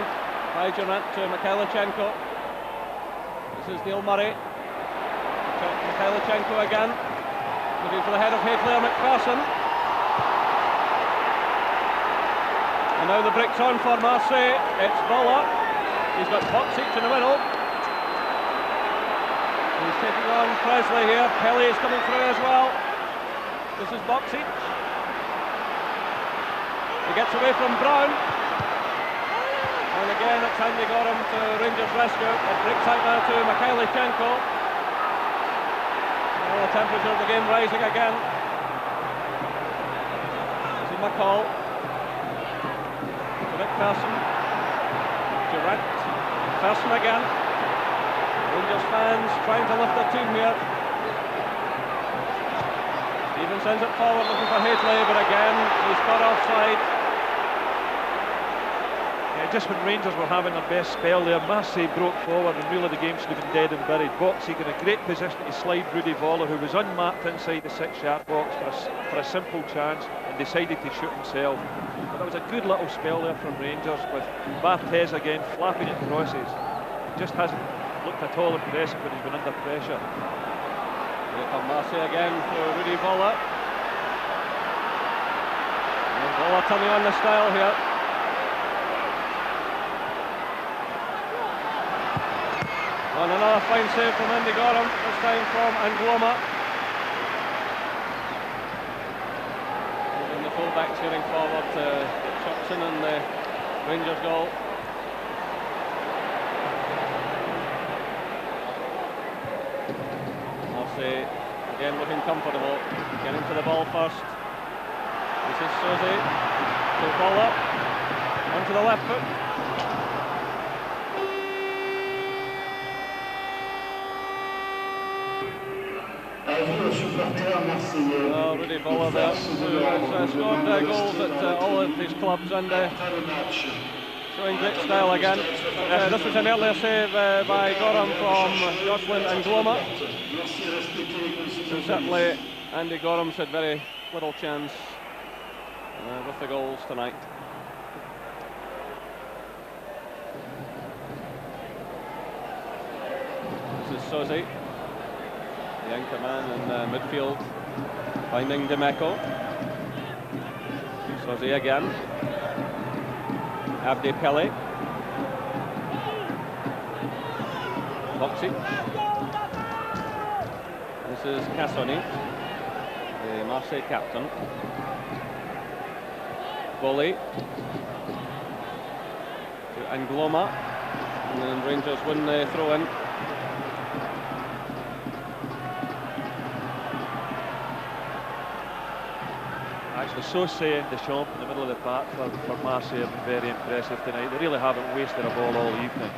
by Durant to Mikhailichenko. This is Neil Murray. Mikhailichenko again. Looking for the head of Haitley or McPherson. And now the break's on for Marseille. It's Vola. He's got Boksic in the middle. He's taking on Presley here. Pele is coming through as well. This is Boksic. He gets away from Brown. And again, it's Andy Gorham to Rangers rescue. It breaks out now to Mikhailichenko. Well, the temperature of the game rising again. This is McCall. To McPherson. Durant. McPherson again. Rangers fans trying to lift their team here. Stephen sends it forward looking for Haitley, but again, he's caught offside. just when Rangers were having their best spell there, Marseille broke forward and really the game's looking dead and buried. Boxy got a great position to slide Rudy Voller, who was unmapped inside the 6-yard box for a simple chance, and decided to shoot himself. But that was a good little spell there from Rangers, with Barthez again flapping at crosses. It just hasn't looked at all impressive when he's been under pressure. Here come Marseille again for Rudy Voller. And Voller turning on the style here. And another fine save from Andy Gorham, this time from Angloma. And the full-back steering forward to get shots in on the Rangers goal. Marseille again looking comfortable, getting to the ball first. This is Soze to Voller, onto the left foot. Well, Rudy Voller there, who has scored goals at all of his clubs, and showing great style again. This was an earlier save by Gorham from Jocelyn Angloma. So certainly Andy Gorham's had very little chance with the goals tonight. This is Soze, the anchor man in midfield, finding Demeco. Soze again. Abdi Pele. Boxy. This is Cassoni, the Marseille captain. Volley to Angloma, and then Rangers win the throw-in. Actually, Sosse and Deschamps in the middle of the park for Marseille have been very impressive tonight. They really haven't wasted a ball all evening.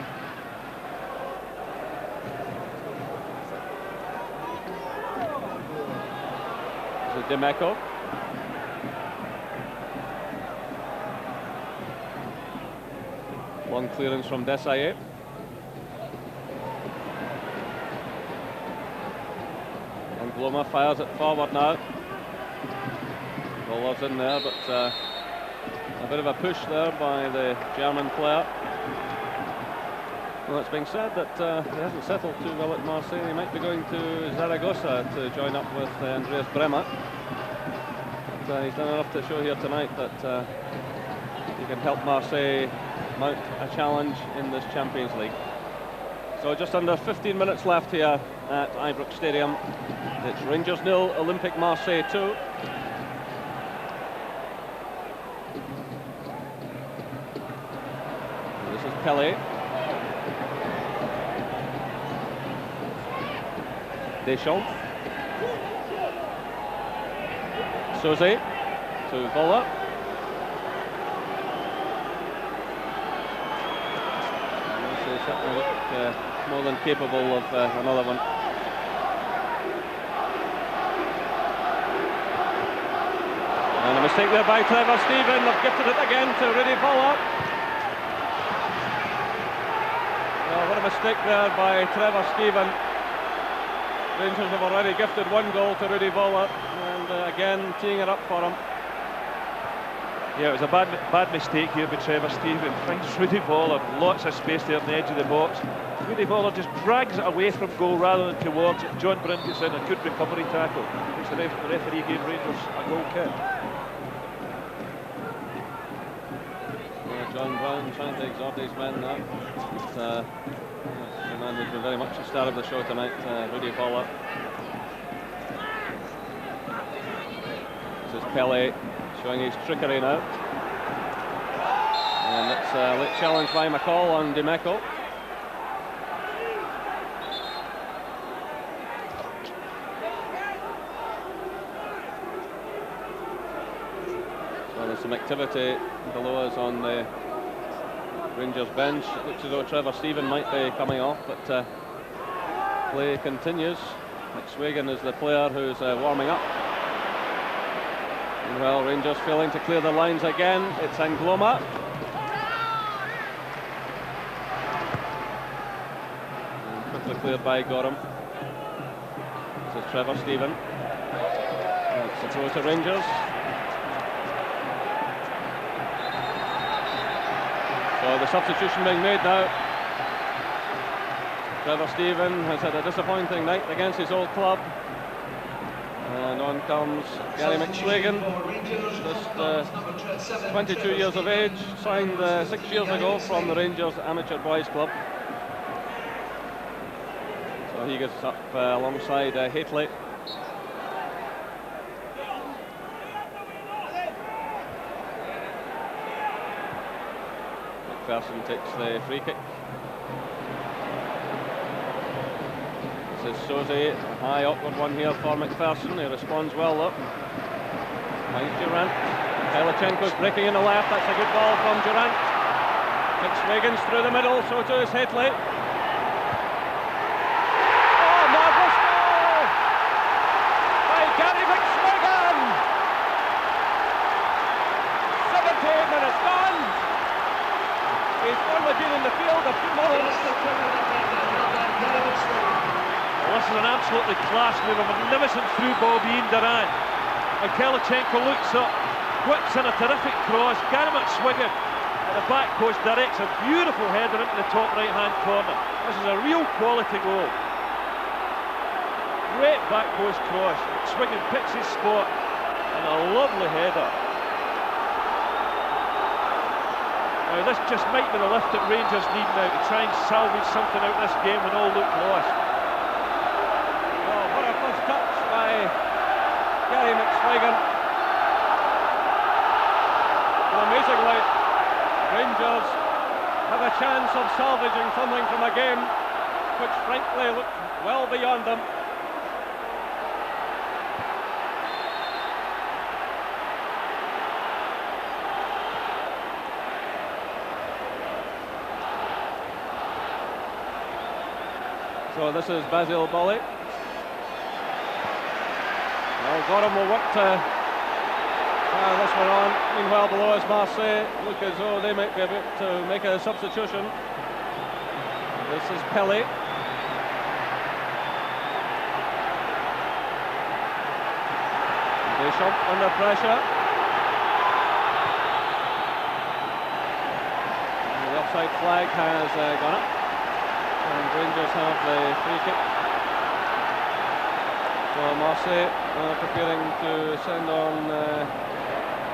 This is Demeco. Long clearance from Desailly. Angloma fires it forward now. Voller's in there, but a bit of a push there by the German player. Well, it's being said that he hasn't settled too well at Marseille. He might be going to Zaragoza to join up with Andreas Bremer. But he's done enough to show here tonight that he can help Marseille mount a challenge in this Champions League. So just under 15 minutes left here at Ibrox Stadium. It's Rangers 0, Olympique Marseille 2. This is Pele. Deschamps. Soze to Voller. Certainly look more than capable of another one. And a mistake there by Trevor Steven. They've gifted it again to Rudy Voller. Well, what a mistake there by Trevor Steven. Rangers have already gifted one goal to Rudy Voller, and again teeing it up for him. Yeah, it was a bad mistake here by Trevor Steven. Finds Rudy Voller, lots of space there on the edge of the box. Rudy Voller just drags it away from goal rather than towards it. John Bryn gets in a good recovery tackle. Makes the referee gave Rangers a goal kick. Yeah, John Brown trying to exhort his men now. But, the man who's been very much the star of the show tonight, Rudy Voller. This is Pele showing his trickery now. And it's a late challenge by McCall on Demeco. So there's some activity below us on the Rangers bench. It looks as though Trevor Steven might be coming off, but play continues. McSwagan is the player who's warming up. Well, Rangers failing to clear the lines again. It's Angloma. Nicely cleared by Gorham. This is Trevor Stephen. It's a throw to Rangers. So the substitution being made now. Trevor Stephen has had a disappointing night against his old club. And on comes Gary McSwagan, just 22 years of age, signed 6 years ago from the Rangers Amateur Boys Club. So he gets up alongside Haitley. McPherson takes the free kick. This is Soze, a high upward one here for McPherson. He responds well though. Finds Durant. Kalichenko's breaking in the left. That's a good ball from Durant. McSwagan's through the middle, so too is Haitley. Oh, marvellous goal by Gary McSwagan! 78 minutes gone. He's only been in the field a few moments. Well, this is an absolutely class move, a magnificent through ball being Durant. And Kalichenko looks up, whips in a terrific cross. Gary McSwagan at the back post directs a beautiful header into the top right hand corner. This is a real quality goal. Great back post cross. McSwagan picks his spot and a lovely header. Now this just might be the lift that Rangers need now to try and salvage something out of this game when all look lost. Touch by Gary McSwagan. And amazingly, Rangers have a chance of salvaging something from a game which frankly looked well beyond them. So this is Basil Bolly. Well, Gorham will work to this one on. Meanwhile, below is Marseille. Look as though they might be able to make a substitution. This is Pelly. Deschamps under pressure. And the offside flag has gone up. And Rangers have the free kick. So Marseille preparing to send on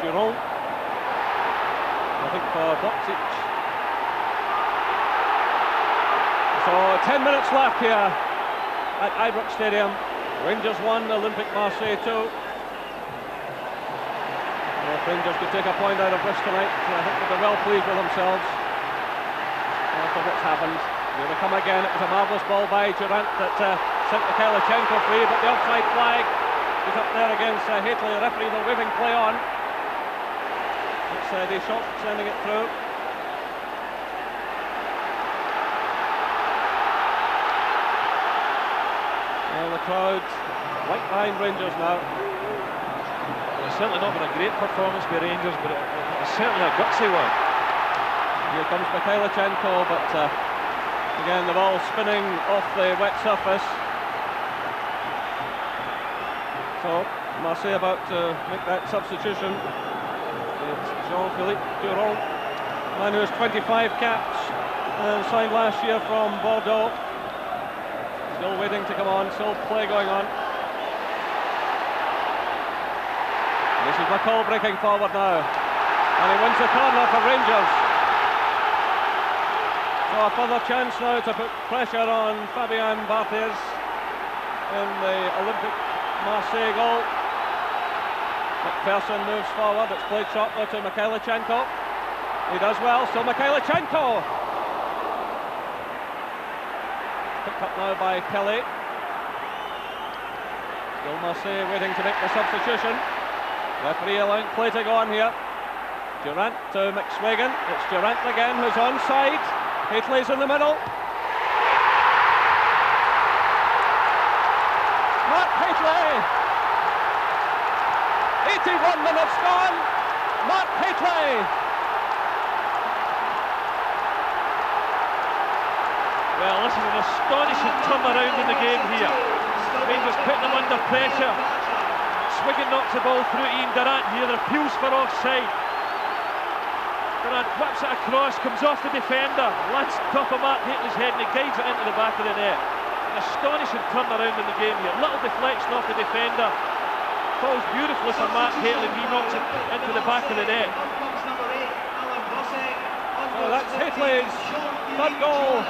Giron, I think for Boxic. So 10 minutes left here at Ibrox Stadium. Rangers 1, Olympic Marseille 2. Well, if Rangers could take a point out of this tonight, I think they'll be well pleased with themselves after what's happened. Here they come again. It was a marvellous ball by Durant that sent the Kalichenko free, but the offside flag is up there against Haitley. The referee, the waving play on. It's Deschamps sending it through. Well, the crowd right behind Rangers now. It's certainly not been a great performance by Rangers, but it's certainly a gutsy one. Here comes Kalichenko, but again the ball spinning off the wet surface. So Marseille about to make that substitution. It's Jean-Philippe Duron, man who has 25 caps and signed last year from Bordeaux. Still waiting to come on, still play going on. This is McCall breaking forward now, and he wins the corner for Rangers. So a further chance now to put pressure on Fabien Barthez in the Olympic Marseille goal. McPherson moves forward, it's played short though to Kalichenko. He does well, so Kalichenko. Picked up now by Kelly. Still Marseille waiting to make the substitution. Referee allowing play to go on here. Durant to McSwagan. It's Durant again who's onside. Haitley's in the middle. Mark Haitley. 81 minutes gone. Mark Haitley. Well, this is an astonishing turnaround in the game here. Rangers putting them under pressure. Swigan knocks the ball through Ian Durrant here. There are appeals for offside. Durrant whips it across, comes off the defender, lands top of Mark Hateley's head, and he guides it into the back of the net. An astonishing turnaround in the game here. Little deflection off the defender. Falls beautifully for Mark Hateley, and he knocks it into the back of the net. So that's Hateley's third goal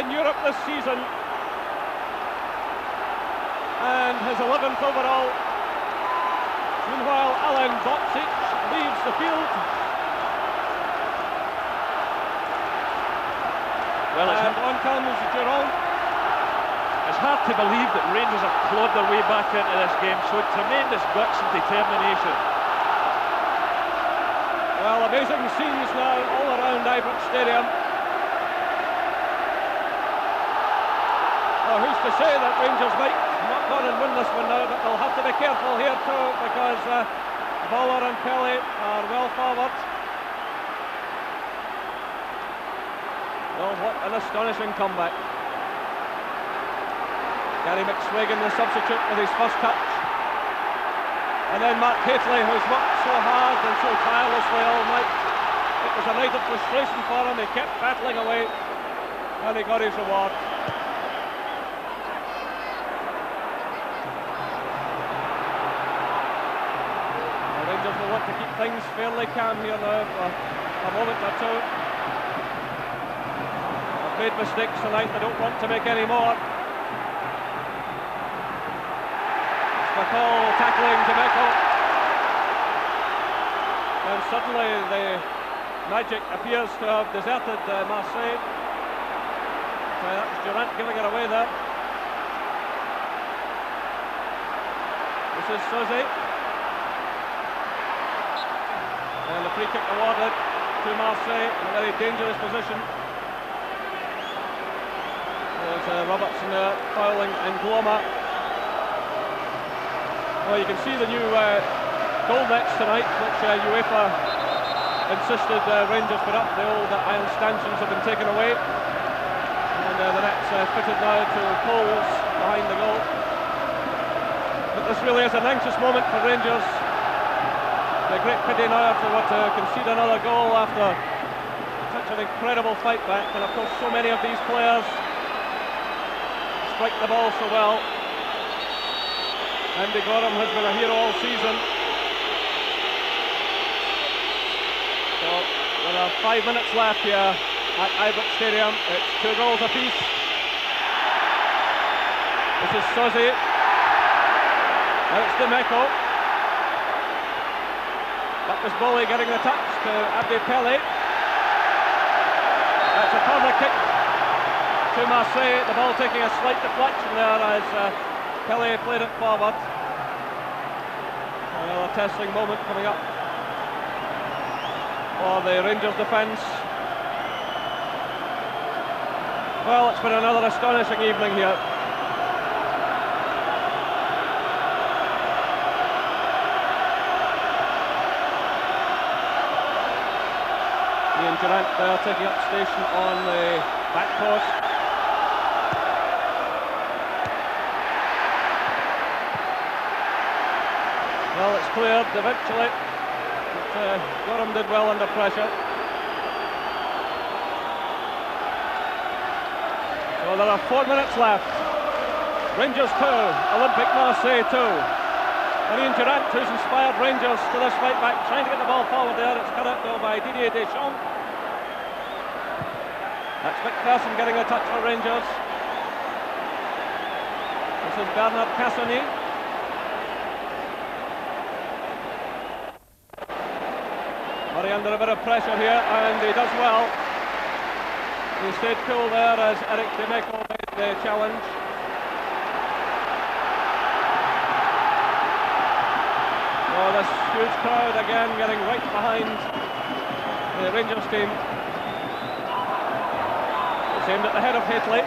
in Europe this season, and his 11th overall. Meanwhile, Alan Boksic leaves the field. Well, and on comes Jerome. It's hard to believe that Rangers have clawed their way back into this game. Showed tremendous guts and determination. Well, amazing scenes now all around Ibrox Stadium. Well, who's to say that Rangers might not go and win this one now, but they'll have to be careful here too, because Bowler and Pelly are well forward. Well, what an astonishing comeback. Gary McSwagan, the substitute, with his first touch. And then Mark Hateley, who's worked so hard and so tirelessly all night. It was a night of frustration for him. He kept battling away, and he got his reward. The Rangers will want to keep things fairly calm here now for a moment or two. They've made mistakes tonight, they don't want to make any more. McCall tackling Demeco, and suddenly the magic appears to have deserted Marseille. So that was Durrant giving it away there. This is Suzy, and the free kick awarded to Marseille in a very dangerous position. There's Robertson fouling and Gloma. Well, you can see the new goal nets tonight, which UEFA insisted Rangers put up. The old iron stanchions have been taken away, and the nets fitted now to poles behind the goal. But this really is an anxious moment for Rangers. A great pity now to concede another goal after such an incredible fight back, and of course so many of these players strike the ball so well. Andy Gorham has been a hero all season. So there are 5 minutes left here at Ibrox Stadium. It's 2 goals apiece. This is Suzy. Now it's Demeco. That was Bolly getting the touch to Abdi Pelly. That's a corner kick to Marseille. The ball taking a slight deflection there as Pelly played it forward. Another testing moment coming up for the Rangers defence. Well, it's been another astonishing evening here. Ian Durrant there taking up station on the back post. Well, it's cleared eventually, but Gorham did well under pressure. So there are 4 minutes left. Rangers 2, Olympique Marseille 2. And Ian Durrant, who's inspired Rangers to this fight back, trying to get the ball forward there. It's cut out though by Didier Deschamps. That's McPherson getting a touch for Rangers. This is Bernard Cassoni. Murray under a bit of pressure here, and he does well. He stayed cool there as Eric Demeco made the challenge. Oh, this huge crowd again getting right behind the Rangers team. It's aimed at the head of Hateley.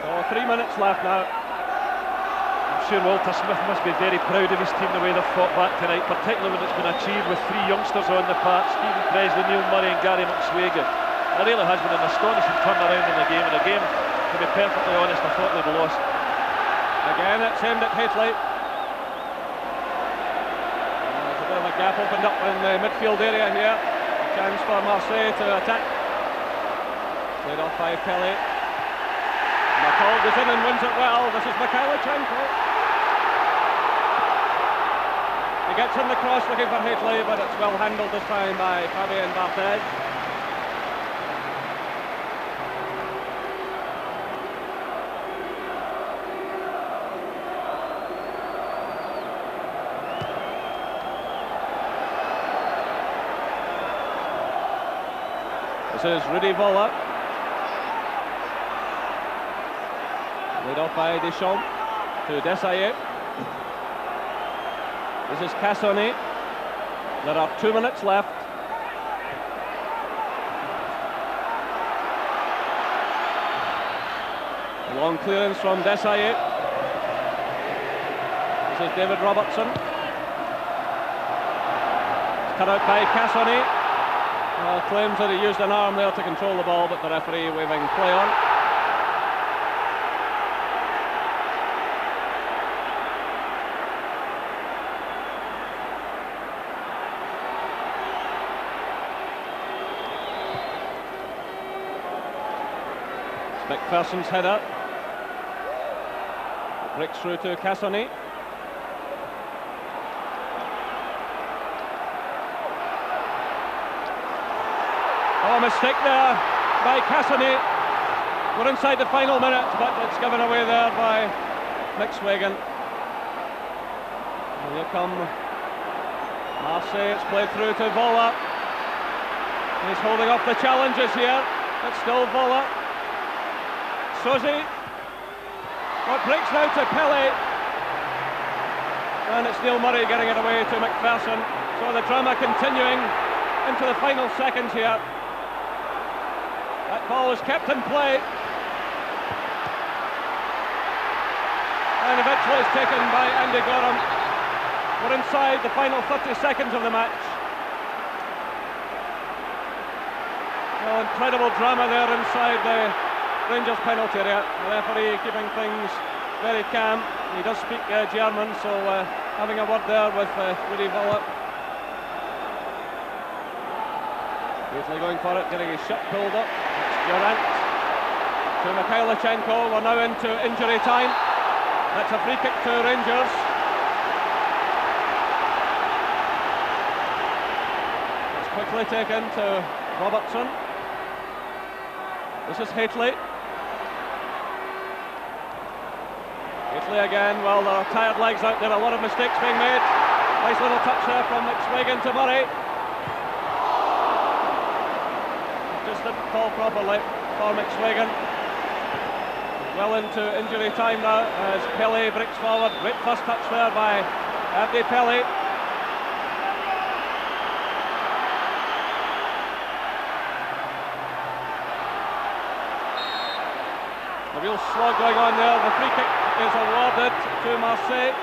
So 3 minutes left now. I'm sure Walter Smith must be very proud of his team, the way they've fought back tonight, particularly when it's been achieved with 3 youngsters on the park, Stephen Presley, Neil Murray and Gary McSwagan. It really has been an astonishing turnaround in the game, and a game, to be perfectly honest, I thought they'd lost. Again, it's aimed at Hateley. There's a bit of a gap opened up in the midfield area here. A chance for Marseille to attack. Played off by Pelé. McCall goes in and wins it well. This is Mikhailichenko. He gets in the cross looking for Hateley, but it's well handled this time by Fabien Barthez. This is Rudy Volla. Laid off by Deschamps to Desailly. This is Cassoni. There are 2 minutes left. A long clearance from Desailly. This is David Robertson. It's cut out by Cassoni. Claims that he used an arm there to control the ball, but the referee waving play on. McPherson's header. Breaks through to Cassoni. Oh, a mistake there by Cassoni. We're inside the final minute, but it's given away there by McSwagan. And here come Marseille. It's played through to Volla. He's holding off the challenges here. It's still Volla. Sosi. What breaks now to Pelé. And it's Neil Murray getting it away to McPherson. So the drama continuing into the final seconds here. That ball is kept in play. And eventually it's taken by Andy Gorham. We're inside the final 30 seconds of the match. Well, incredible drama there inside the Rangers penalty area. The referee keeping things very calm. He does speak German, so having a word there with Rudy Volla. Hateley going for it, getting his shot pulled up. Durant to Mikhailichenko. We're now into injury time. That's a free kick to Rangers. It's quickly taken to Robertson. This is Hateley. Hateley again. Well, there are tired legs out there. A lot of mistakes being made. Nice little touch there from McSwagan to Murray. Just didn't call properly for McSwagan. Well into injury time now as Pelé breaks forward. Great first touch there by Abdi Pelé. A real slog going on there. The free kick is awarded to Marseille.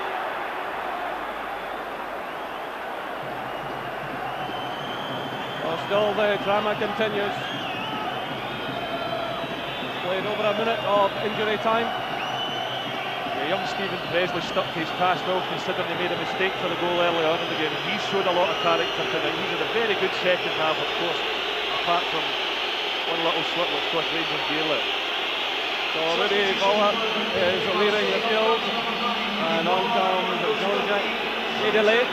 Well, still the drama continues. Played over a minute of injury time. The young Stephen Presley stuck to his pass well, considering he made a mistake for the goal early on in the game. He showed a lot of character tonight. He had a very good second half, of course, apart from one little slip which cost Rangers dearly. So Rudy Volla is leading the field, and on comes Jean-Jacques Edelay.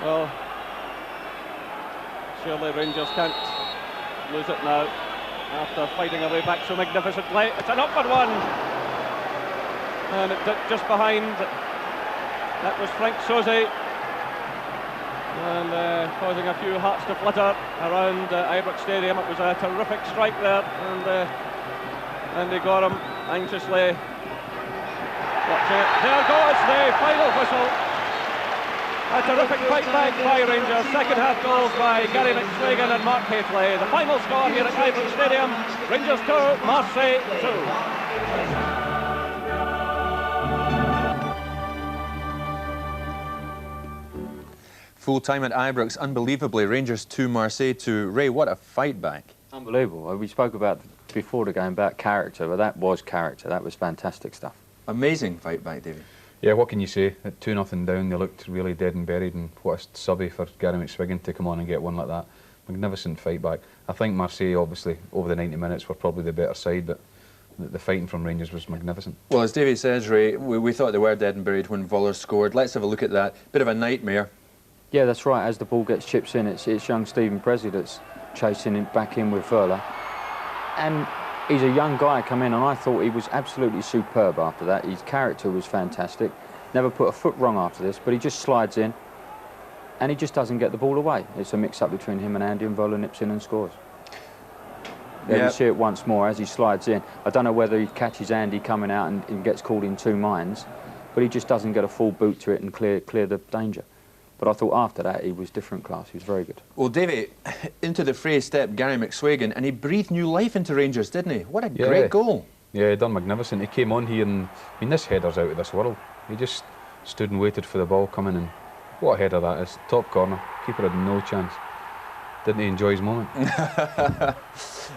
Well, surely Rangers can't lose it now after fighting their way back so magnificently. It's an upward one, and just behind that was Frank Sosi, and causing a few hearts to flutter around Ibrox Stadium. It was a terrific strike there, and Andy Gorham anxiously watching it. There goes the final whistle. A terrific fight back by Rangers. Second half goals by Gary McSwagan and Mark Hateley. The final score here at Ibrox Stadium, Rangers 2, Marseille 2. Full time at Ibrox, unbelievably, Rangers 2, Marseille 2. Ray, what a fight back. Unbelievable. We spoke about before the game about character, but that was character. That was fantastic stuff. Amazing fight back, David. Yeah, what can you say? At 2-0 down, they looked really dead and buried, and what a subby for Gary McSwagan to come on and get one like that. Magnificent fight back. I think Marseille, obviously, over the 90 minutes, were probably the better side, but the fighting from Rangers was magnificent. Well, as David says, Ray, we thought they were dead and buried when Voller scored. Let's have a look at that. Bit of a nightmare. Yeah, that's right. As the ball gets chips in, it's young Stephen Prezi that's chasing it back in with Voller. And he's a young guy come in, and I thought he was absolutely superb after that. His character was fantastic. Never put a foot wrong after this, but he just slides in, and he just doesn't get the ball away. It's a mix-up between him and Andy, and Voller nips in and scores. There you see it once more as he slides in. I don't know whether he catches Andy coming out and gets caught in two minds, but he just doesn't get a full boot to it and clear the danger. But I thought after that he was different class. He was very good. Well, Davey, into the fray stepped Gary McSwagan, and he breathed new life into Rangers, didn't he? What a great goal. Yeah, he done magnificent. He came on here, and I mean, this header's out of this world. He just stood and waited for the ball coming, and what a header that is. Top corner. Keeper had no chance. Didn't he enjoy his moment?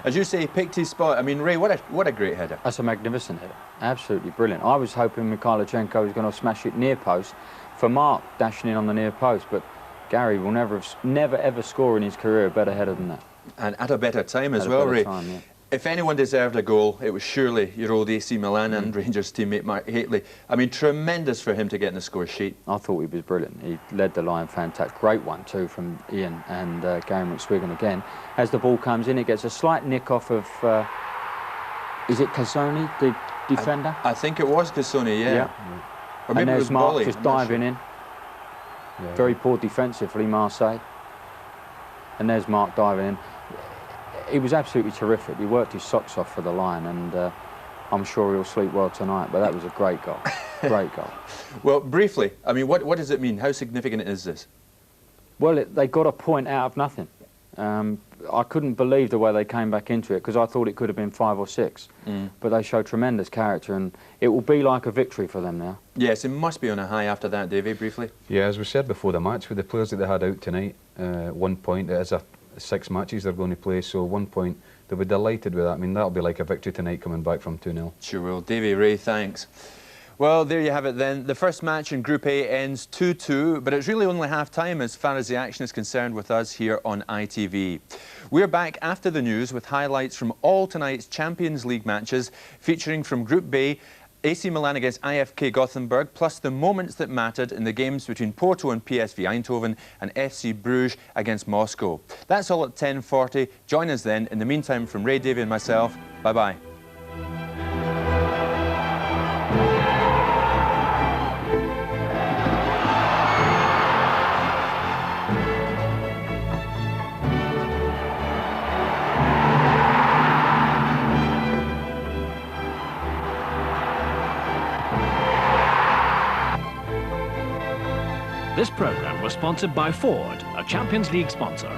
As you say, he picked his spot. I mean, Ray, what a great header. That's a magnificent header. Absolutely brilliant. I was hoping Mikhailichenko was going to smash it near post for Mark dashing in on the near post, but Gary will never ever score in his career a better header than that. And at a better time as well, Ray. Yeah. If anyone deserved a goal, it was surely your old AC Milan and Rangers teammate Mark Hateley. I mean, tremendous for him to get in the score sheet. I thought he was brilliant. He led the line fantastic. Great one too from Ian and Gary McSwagan again. As the ball comes in, it gets a slight nick off of, is it Cassoni, the defender? I think it was Cassoni, yeah. Or maybe and it there's was Mark Bolly, just diving in. Yeah. Very poor defensively, Marseille. And there's Mark diving in. He was absolutely terrific. He worked his socks off for the line, and I'm sure he'll sleep well tonight. But that was a great goal. Great goal. Well, briefly, I mean, what does it mean? How significant is this? Well, they got a point out of nothing. I couldn't believe the way they came back into it, because I thought it could have been 5 or 6. But they showed tremendous character, and it will be like a victory for them now. Yes, it must be on a high after that, Davey, briefly. Yeah, as we said before the match, with the players that they had out tonight, 1 point, it is 6 matches they're going to play, so 1 point, they'll be delighted with that. I mean, that'll be like a victory tonight coming back from 2-0. Sure will. Davey, Ray, thanks. Well, there you have it then. The first match in Group A ends 2-2, but it's really only half-time as far as the action is concerned with us here on ITV. We're back after the news with highlights from all tonight's Champions League matches, featuring from Group B, AC Milan against IFK Gothenburg, plus the moments that mattered in the games between Porto and PSV Eindhoven and FC Bruges against Moscow. That's all at 10:40. Join us then. In the meantime, from Ray, Davey and myself, bye-bye. This programme was sponsored by Ford, a Champions League sponsor.